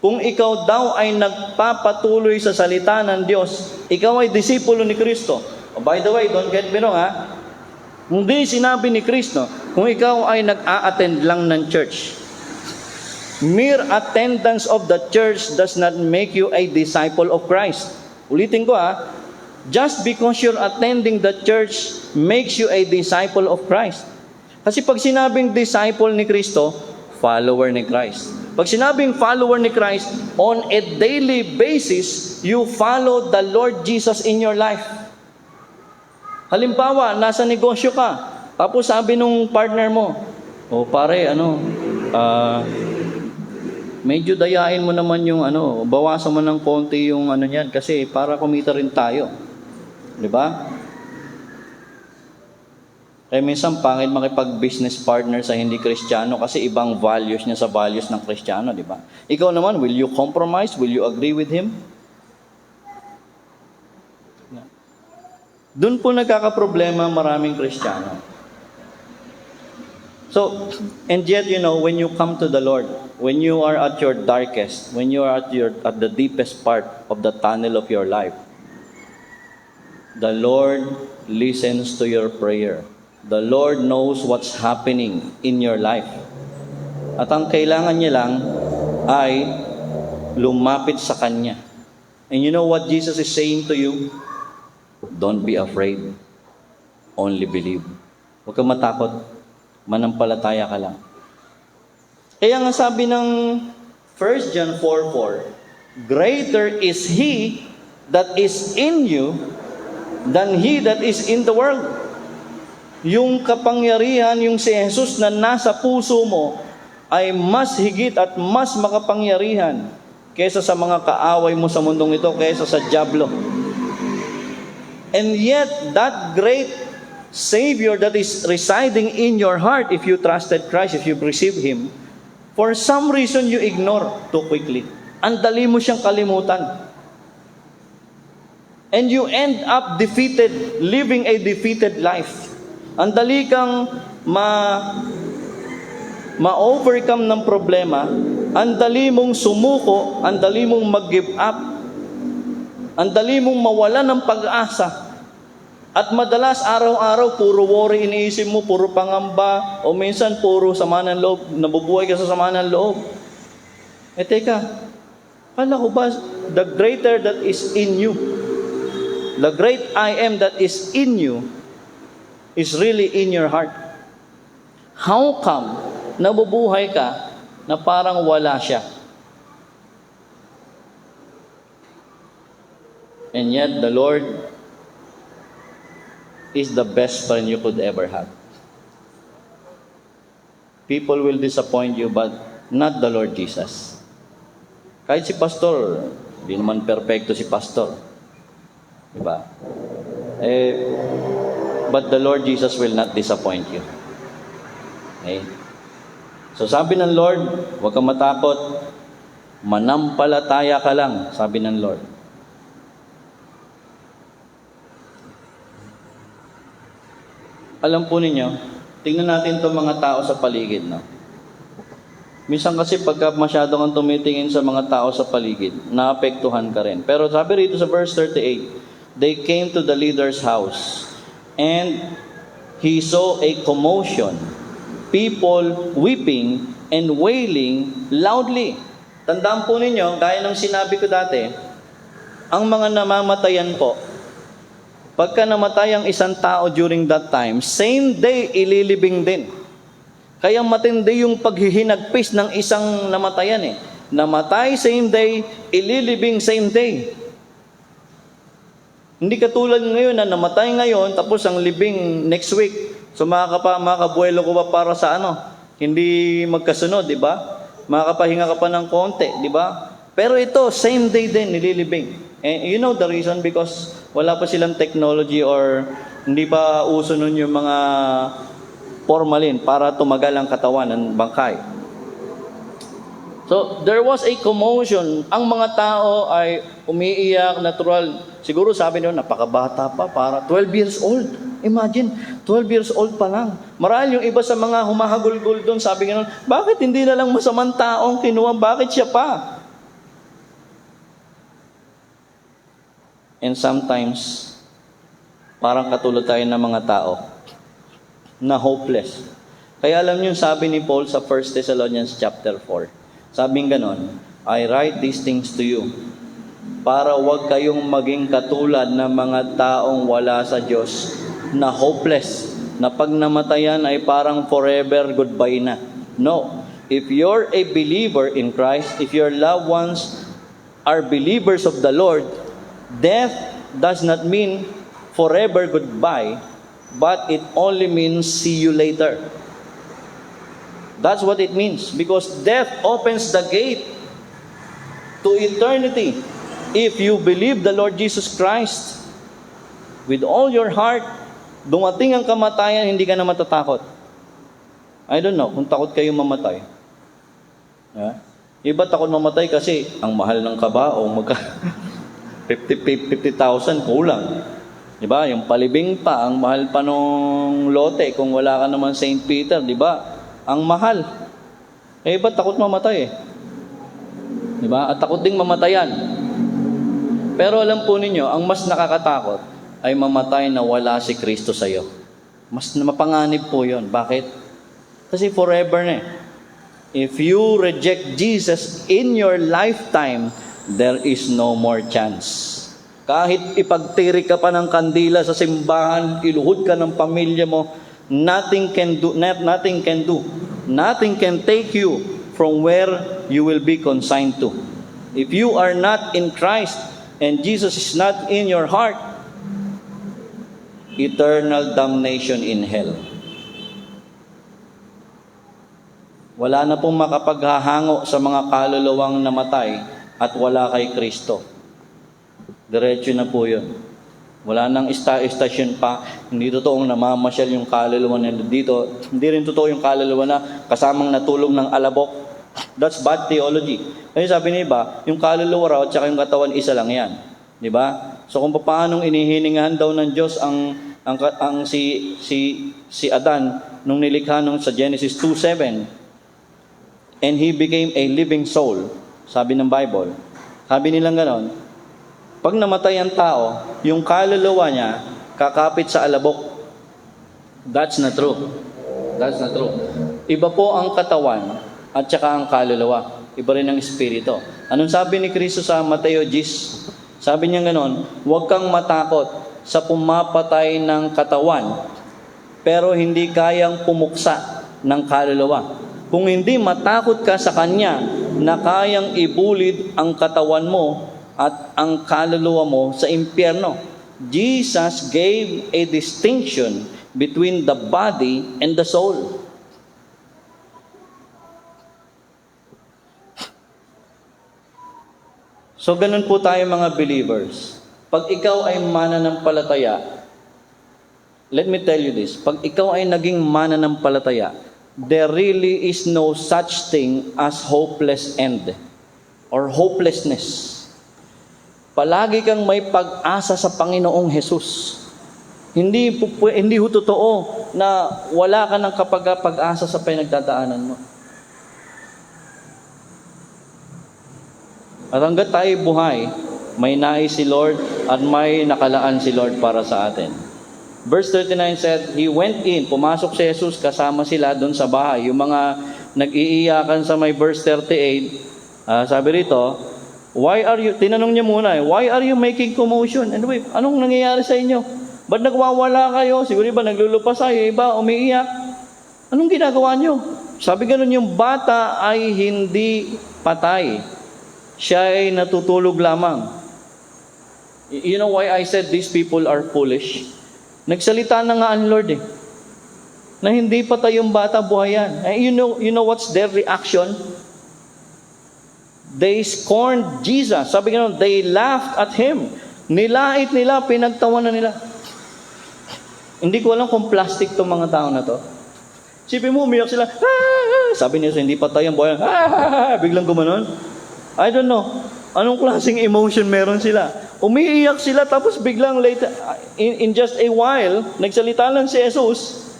Kung ikaw daw ay nagpapatuloy sa salita ng Diyos, ikaw ay disipulo ni Kristo. Oh, by the way, don't get me wrong, hindi sinabi ni Kristo, kung ikaw ay nag-a-attend lang ng church. Mere attendance of the church does not make you a disciple of Christ. Ulitin ko, just because you're attending the church makes you a disciple of Christ. Kasi pag sinabing disciple ni Kristo, follower ni Christ. Pag sinabing follower ni Christ, on a daily basis, you follow the Lord Jesus in your life. Halimbawa, nasa negosyo ka, tapos sabi nung partner mo, pare, medyo dayain mo naman yung bawasan mo ng konti yung niyan kasi para kumita rin tayo. 'Di ba? Minsan pangit makipag-business partner sa hindi Kristiyano kasi ibang values niya sa values ng Kristiyano, 'di ba? Ikaw naman, will you compromise? Will you agree with him? Doon po nagkakaproblema maraming Kristiyano. So, and yet, when you come to the Lord, when you are at your darkest, when you are at the deepest part of the tunnel of your life, the Lord listens to your prayer. The Lord knows what's happening in your life. At ang kailangan niya lang ay lumapit sa Kanya. And you know what Jesus is saying to you? Don't be afraid. Only believe. Huwag kang matakot. Manampalataya ka lang. Kaya nga sabi ng 1 John 4:4, greater is He that is in you than he that is in the world. Yung kapangyarihan, yung si Jesus na nasa puso mo, ay mas higit at mas makapangyarihan kaysa sa mga kaaway mo sa mundong ito, kaysa sa dyablo. And yet, that great Savior that is residing in your heart, if you trusted Christ, if you received Him, for some reason you ignore too quickly. Ang dali mo siyang kalimutan. And you end up defeated, living a defeated life. Ang dali kang ma-overcome ng problema, ang dali mong sumuko, ang dali mong mag-give up, ang dali mong mawala ng pag-asa. At madalas araw-araw puro worry iniisip mo, puro pangamba, o minsan puro sama ng loob, nabubuhay ka sa sama ng loob. Teka, kala ko ba the greater that is in you, the great I am that is in you, is really in your heart? How come nabubuhay ka na parang wala siya? And yet the Lord is the best friend you could ever have. People will disappoint you, but not the Lord Jesus. Kahit si pastor, Hindi naman perfecto si pastor. Diba? But the Lord Jesus will not disappoint you. Okay? So sabi ng Lord, huwag kang matakot, manampalataya ka lang, sabi ng Lord. Alam po ninyo, tingnan natin itong mga tao sa paligid. No? Minsan kasi pagka masyado kang tumitingin sa mga tao sa paligid, naapektuhan ka rin. Pero sabi rito sa verse 38, they came to the leader's house and he saw a commotion, people weeping and wailing loudly. Tandaan po ninyo, gaya ng sinabi ko dati, ang mga namamatayan po, pagka namatay ang isang tao during that time, same day ililibing din. Kaya matindi yung paghihinagpis ng isang namatayan eh. Namatay same day, ililibing same day. Hindi katulad ngayon na namatay ngayon, tapos ang libing next week. So mga kabuelo ko ba para sa ano? Hindi magkasunod, di ba? Makakapahinga ka pa ng konti, di ba? Pero ito, same day din, nililibing. And you know the reason? Because wala pa silang technology or hindi pa uso nun yung mga formalin para tumagal ang katawan ng bangkay. So, there was a commotion. Ang mga tao ay umiiyak, natural. Siguro sabi nyo, napakabata pa, para 12 years old. Imagine, 12 years old pa lang. Marahil yung iba sa mga humahagulgul doon, sabi nga, bakit hindi na lang masamang taong kinuha? Bakit siya pa? And sometimes, parang katulad tayo ng mga tao na hopeless. Kaya alam niyo, sabi ni Paul sa 1 Thessalonians chapter 4, sabing ganon, I write these things to you para wag kayong maging katulad ng mga taong wala sa Diyos na hopeless, na pag namatayan ay parang forever goodbye na. No. If you're a believer in Christ, if your loved ones are believers of the Lord, death does not mean forever goodbye, but it only means see you later. That's what it means, because death opens the gate to eternity. If you believe the Lord Jesus Christ with all your heart, dumating ang kamatayan, hindi ka na matatakot. I don't know kung takot kayo mamatay. Iba takot mamatay kasi ang mahal ng kaba o 50,000 kulang. Diba? Yung palibing pa, ang mahal pa nung lote kung wala ka naman St. Peter, diba? Ang mahal. Iba takot mamatay eh. Diba? At takot ding mamatayan. Pero alam po ninyo, ang mas nakakatakot ay mamatay na wala si Kristo sa iyo. Mas mapanganib po yun. Bakit? Kasi forever na eh. If you reject Jesus in your lifetime, there is no more chance. Kahit ipagtirik ka pa ng kandila sa simbahan, iluhod ka ng pamilya mo, nothing can do. Nothing can take you from where you will be consigned to. If you are not in Christ and Jesus is not in your heart, eternal damnation in hell. Wala na pong makapaghahango sa mga kaluluwang namatay at wala kay Kristo. Diretso na po yun. Wala nang istasyon pa. Hindi totoong namamasyal yung kaluluwa na dito. Hindi rin totoo yung kaluluwa na kasamang natulog ng alabok. That's bad theology. Kasi sabi ni iba, yung kaluluwa raw at saka yung katawan isa lang yan. Di ba? So kung paano inihiningahan daw ng Diyos si Adan nung nilikha nung sa Genesis 2:7, and he became a living soul. Sabi ng Bible. Sabi nilang ganon, pag namatay ang tao, yung kaluluwa niya kakapit sa alabok. That's not true. That's not true. Iba po ang katawan at saka ang kaluluwa. Iba rin ang espiritu. Anong sabi ni Kristo sa Mateo 10? Sabi niya ganon, huwag kang matakot sa pumapatay ng katawan, pero hindi kayang pumuksa ng kaluluwa. Kung hindi matakot ka sa Kanya na kayang ibulid ang katawan mo at ang kaluluwa mo sa impyerno. Jesus gave a distinction between the body and the soul. So ganun po tayo mga believers. Pag ikaw ay mananampalataya, let me tell you this, pag ikaw ay naging mananampalataya, there really is no such thing as hopeless end or hopelessness. Palagi kang may pag-asa sa Panginoong Jesus. Hindi ho totoo na wala ka ng pag-asa sa pinagdadaanan mo. At hanggat tayo buhay, may nais si Lord at may nakalaan si Lord para sa atin. Verse 39 said, He went in, pumasok si Jesus, kasama sila doon sa bahay. Yung mga nag-iiyakan sa may verse 38, sabi rito, tinanong niya muna, why are you making commotion? Anyway, anong nangyayari sa inyo? Ba't nagwawala kayo? Siguro ba naglulupas kayo? Iba umiiyak? Anong ginagawa niyo? Sabi ganun, yung bata ay hindi patay. Siya ay natutulog lamang. You know why I said these people are foolish? Nagsalita na nga ang Lord na hindi patay yung bata, buhayan. You know what's their reaction? They scorned Jesus. Sabi nga, they laughed at Him. Nilait nila, pinagtawanan nila. Hindi ko alam kung plastic tong mga tao na to. Sipin mo, umiyak sila. Sabi niya, hindi patay ang buhayan. Biglang gumanon. I don't know. Anong klaseng emotion meron sila? Umiiyak sila, tapos biglang later, in just a while, nagsalita lang si Jesus.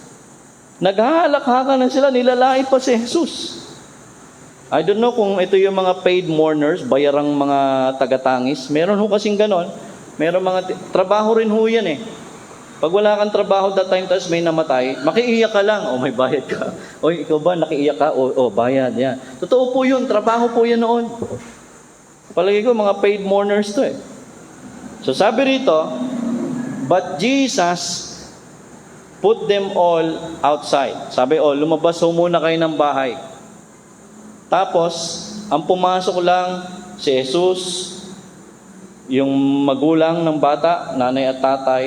Naghahalakhakan na sila, nilalait pa si Jesus. I don't know kung ito yung mga paid mourners, bayarang mga tagatangis. Meron ho kasing ganon. Meron mga, trabaho rin ho yan Pag wala kang trabaho that time, tapos may namatay, makiiyak ka lang. May bayad ka. Ikaw ba, nakiiyak ka? Bayad, yan. Totoo po yun, trabaho po yan noon. Palagi ko, mga paid mourners to So sabi rito, but Jesus put them all outside. Sabi, lumabas ho muna kayo ng bahay. Tapos, ang pumasok lang si Jesus, yung magulang ng bata, nanay at tatay,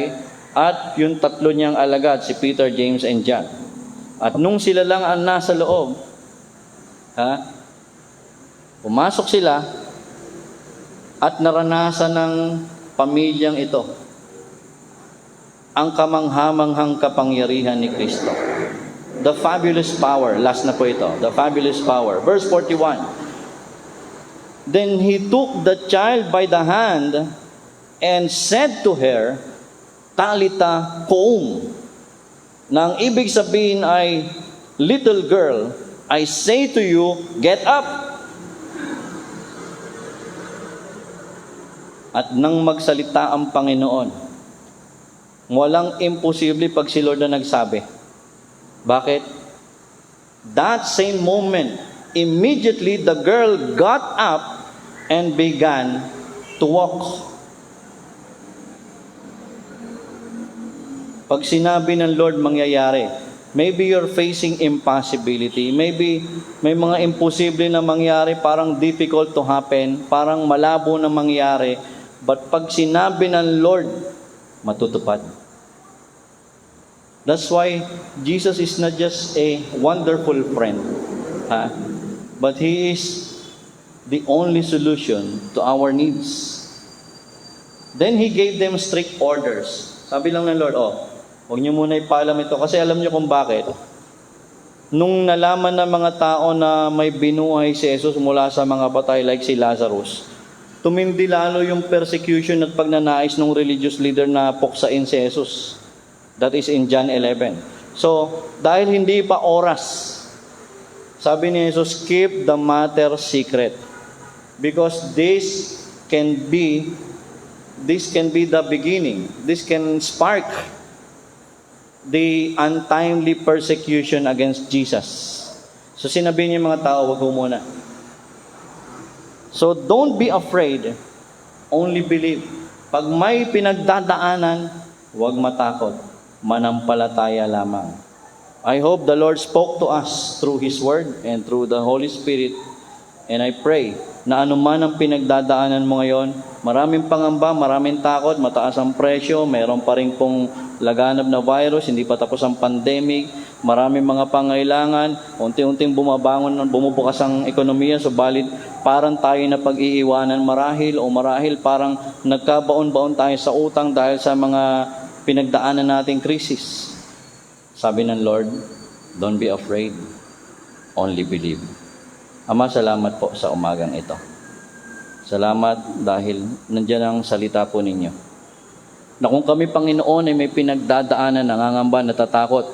at yung tatlo niyang alagad, si Peter, James, and John. At nung sila lang ang nasa loob, pumasok sila, at naranasan ng pamilyang ito ang kamanghamanghang kapangyarihan ni Kristo. The fabulous power. Last na po ito. The fabulous power. Verse 41. Then He took the child by the hand and said to her, Talita koum. Na ang ibig sabihin ay, little girl, I say to you, get up. At nang magsalita ang Panginoon, walang imposible pag si Lord na nagsabi. Bakit? That same moment, immediately the girl got up and began to walk. Pag sinabi ng Lord mangyayari, maybe you're facing impossibility. Maybe may mga imposible na mangyari, parang difficult to happen, parang malabo na mangyari. But pag sinabi ng Lord, matutupad. That's why Jesus is not just a wonderful friend, but He is the only solution to our needs. Then He gave them strict orders. Sabi lang ng Lord, huwag niyo muna ipaalam ito. Kasi alam niyo kung bakit. Nung nalaman ng mga tao na may binuhay si Jesus mula sa mga patay like si Lazarus, tumindi lalo yung persecution at pagnanais ng religious leader na puksain si Jesus. That is in John 11. So, dahil hindi pa oras, sabi ni Jesus, keep the matter secret. Because this can be the beginning. This can spark the untimely persecution against Jesus. So, sinabi niya mga tao, wag mo muna. So, don't be afraid. Only believe. Pag may pinagdadaanan, huwag matakot. Manampalataya lamang. I hope the Lord spoke to us through His Word and through the Holy Spirit And I pray na anuman ang pinagdadaanan mo ngayon, maraming pangamba, maraming takot, mataas ang presyo, mayroon pa rin pong laganap na virus, hindi pa tapos ang pandemic, maraming mga pangailangan, unti-unting bumubukas ang ekonomiya, subalit parang tayo na pag-iiwanan marahil parang nagkabaon-baon tayo sa utang dahil sa mga pinagdaanan nating krisis. Sabi ng Lord, don't be afraid, only believe. Ama, salamat po sa umagang ito. Salamat dahil nandiyan ang salita po ninyo. Na kung kami, Panginoon, ay may pinagdadaanan, nangangamba, natatakot,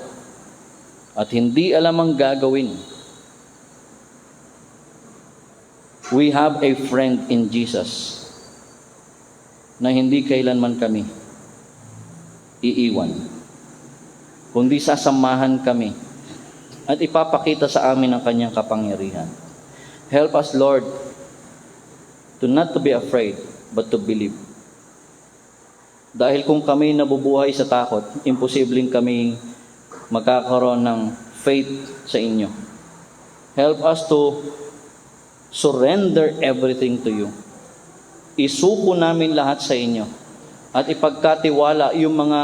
at hindi alam ang gagawin, we have a friend in Jesus na hindi kailanman kami iiwan, kundi sasamahan kami at ipapakita sa amin ang kanyang kapangyarihan. Help us, Lord, to not to be afraid, but to believe. Dahil kung kami nabubuhay sa takot, imposibleng kami magkakaroon ng faith sa inyo. Help us to surrender everything to you. Isuko namin lahat sa inyo at ipagkatiwala yung mga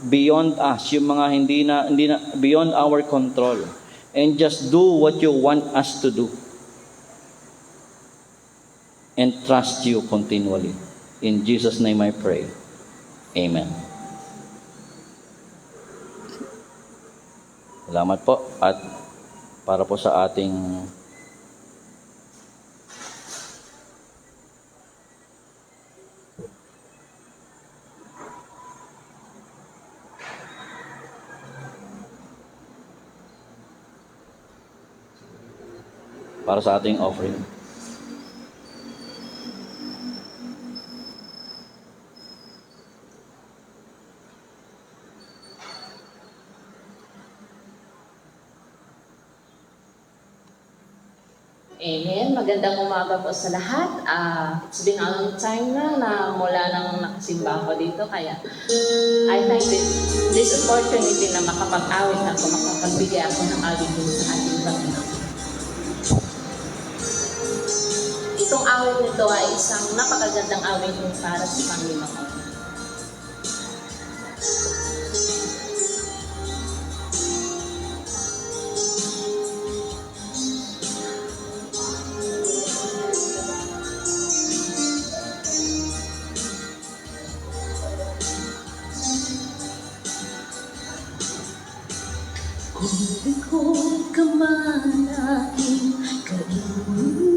beyond us, yung mga hindi na beyond our control, and just do what you want us to do. And trust you continually. In Jesus' name I pray. Amen. Salamat po. At para po sa ating offering. Amen. Magandang umaga po sa lahat. It's been a long time na mula nang nakasimba ako dito. Kaya I thank this opportunity na makapag-awit ako, makapagbigay ako ng awit din sa ating Panginoon. Itong awit nito ay isang napakagandang awit para sa Panginoon. Kung likod ka man aking kaibigan,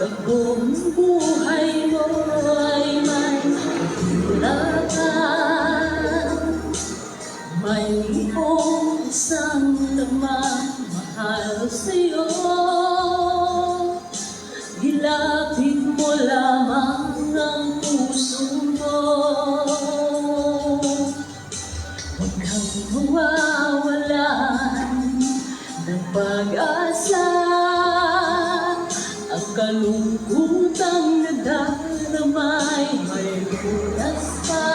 pag buong buhay mo ay may kahirapan, mayroong isang nagmamahal sa'yo. Ilapit mo lamang ang puso mo. Huwag kang mawawalan ng pag-asa. Ang kalungkutang nadaramay may lunas pa.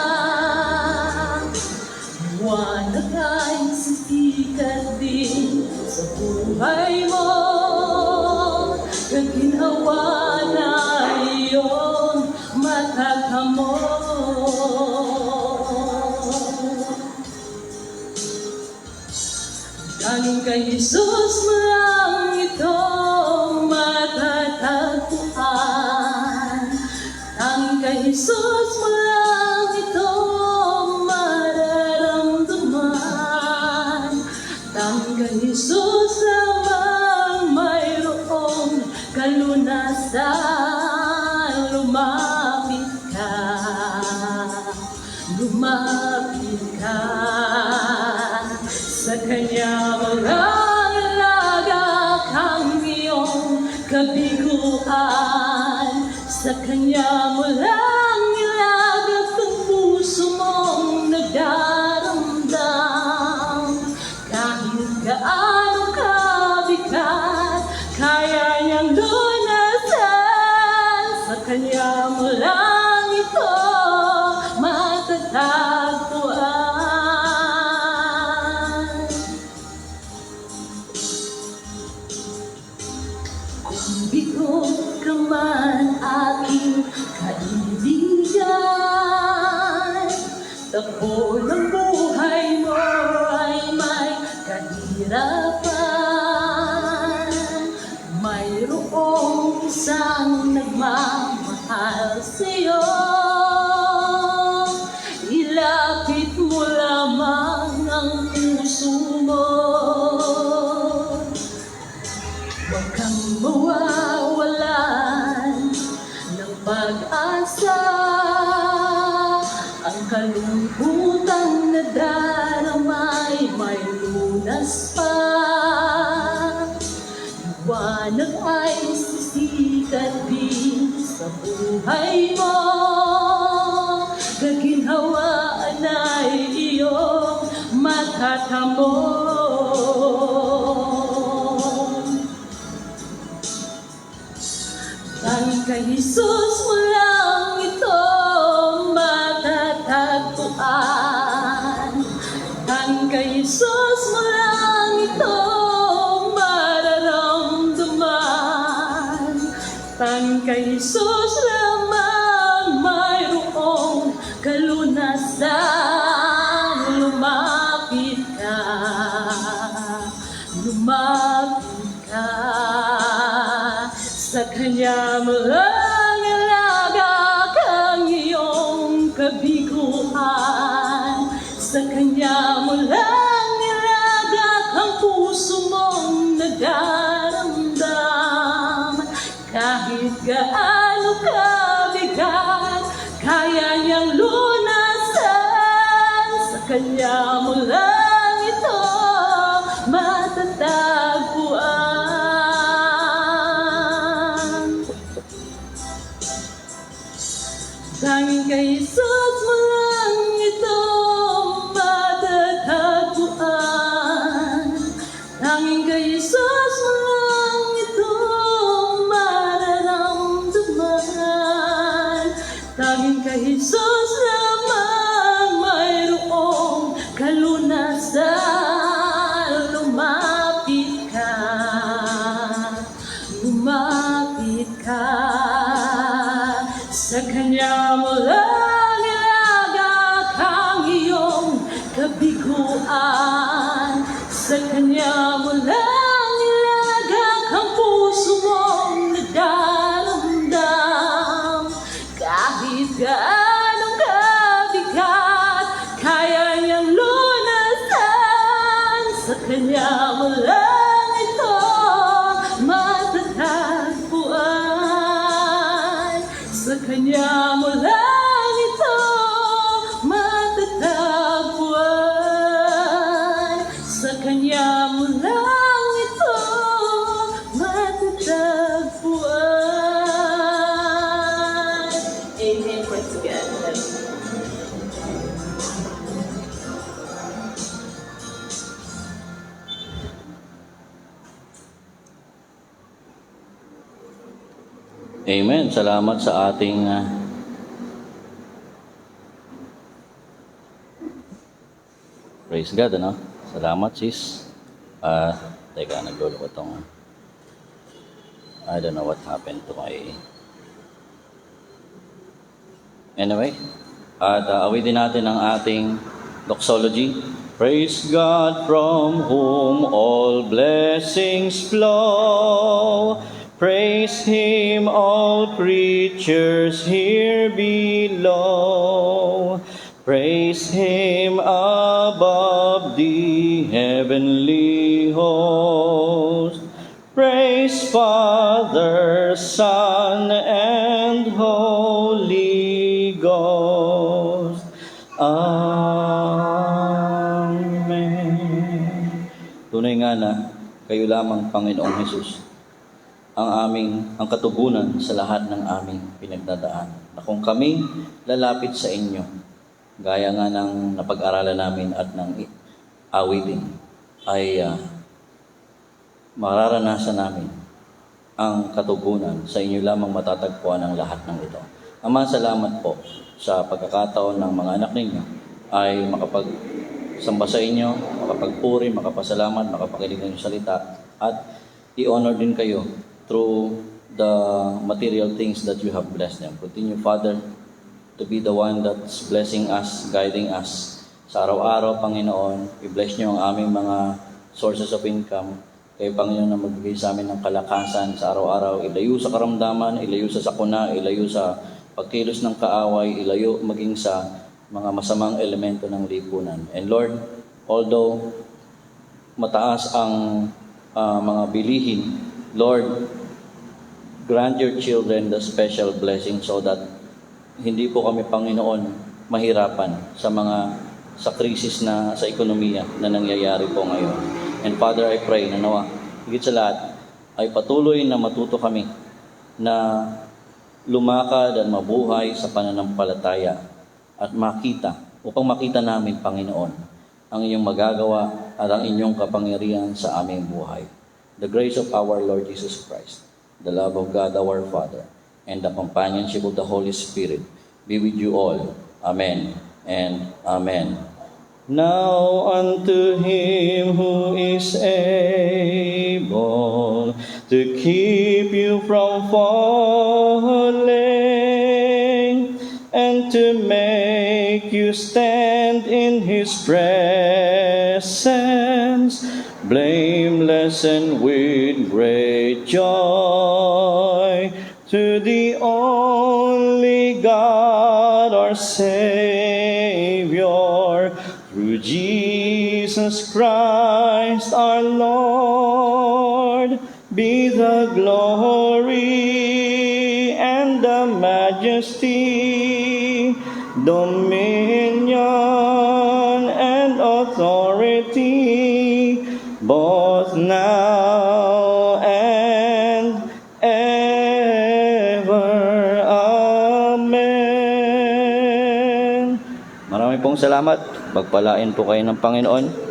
Liwanag ay sisikat din sa buhay mo. Kaginhawa na iyong matatamo. Tanging kay Jesus mo lang ito matatagpuan. Tanging kay Jesus mo lang ito mararamdaman. Tanging kay Jesus lamang mayroong kalunasan. Lumapit ka, lumapit ka sa Kanya. Mag-alaga kang iyong kabiguan. Sa Kanya mo lang ilagak ang puso mong nagdaramdam. Kahit gaano kabigat, kaya niyang lunasan. Sa Kanya mo lang ito matatagpuan. takbo ng buhay mo ay may kahirapan, mayroong isang nagmamahal sa'yo. Ilapit mo lamang ang puso mo. Huwag kang mawawalan ng pag-asa. Ang kalungkutang nadaramay may lunas pa. Liwanag ay sisikat din sa buhay mo. Kaginhawaan ay iyong matatamo. Tanging kay Jesus mo lang ito matatagpuan. Tanging kay Jesus mo lang ito mararamdaman. Tanging kay Jesus lamang mayroong kalunasan. Lumapit ka, lumapit ka. Sa Kanya mo lang ilagak ang iyong kabiguan. Sa Kanya mo lang ilagak ang puso mong nagdaramdam. Kahit gaano kabigat, kaya niyang lunasan. Sa Kanya mo lang ito matatagpuan. Tanging kay Jesus mo lang ito matatagpuan. Tanging kay Jesus mo lang ito mararamdaman. Tanging kay Jesus lamang mayroong kalunasan. Lumapit ka, lumapit ka. Sa Kanya mo lang ilagak ang iyong kabiguan. Sa Kanya mo lang ilagak ang puso mong nagdaramdam. Kahit gaano kabigat, kaya niyang lunasan. Sa Kanya mo lang ito matatagpuan. Sa Kanya mo lang ito matatagpuan. Sa Kanya mo lang ito matatagpuan. Amen. Praise God. Amen. Salamat sa ating praise God, ano? Salamat, sis. Teka, naglolo ko tong I don't know what happened to my anyway. At awitin natin ang ating doxology. Praise God from whom all blessings flow. Praise Him, all creatures here below. Praise Him above the heavenly host. Praise Father, Son, and Holy Ghost. Amen. Tunay nga na kayo lamang, Panginoong Hesus, ang katugunan sa lahat ng aming pinagdadaan. Na kung kami lalapit sa inyo, gaya nga ng napag-aralan namin at ng awitin, ay mararanasan namin ang katugunan. Sa inyo lamang matatagpuan ang lahat ng ito. Ama, salamat po sa pagkakataon ng mga anak ninyo ay makapagsamba sa inyo, makapagpuri, makapasalamat, makapakinig ng salita, at i-honor din kayo through the material things that you have blessed them. Continue, Father, to be the one that's blessing us, guiding us. Sa araw-araw, Panginoon, i-bless niyo ang aming mga sources of income. Kayo, Panginoon, na magbigay sa amin ng kalakasan sa araw-araw. Ilayo sa karamdaman, ilayo sa sakuna, ilayo sa pagkilos ng kaaway, ilayo maging sa mga masamang elemento ng lipunan. And Lord, although mataas ang mga bilihin, Lord, grant your children the special blessing so that hindi po kami, Panginoon, mahirapan sa krisis na sa ekonomiya na nangyayari po ngayon. And Father, I pray na nawa, higit sa lahat, ay patuloy na matuto kami na lumakad at mabuhay sa pananampalataya at upang makita namin, Panginoon, ang inyong magagawa at ang inyong kapangyarihan sa aming buhay. The grace of our Lord Jesus Christ, the love of God our Father, and the companionship of the Holy Spirit be with you all. Amen and amen. Now unto him who is able to keep you from falling and to make you stand in his presence, blameless and with great joy, to the only God our Savior, through Jesus Christ our Lord, be the glory and the majesty, dominion and authority, both now and ever. Amen. Maraming pong salamat. Pagpalain po kayo ng Panginoon.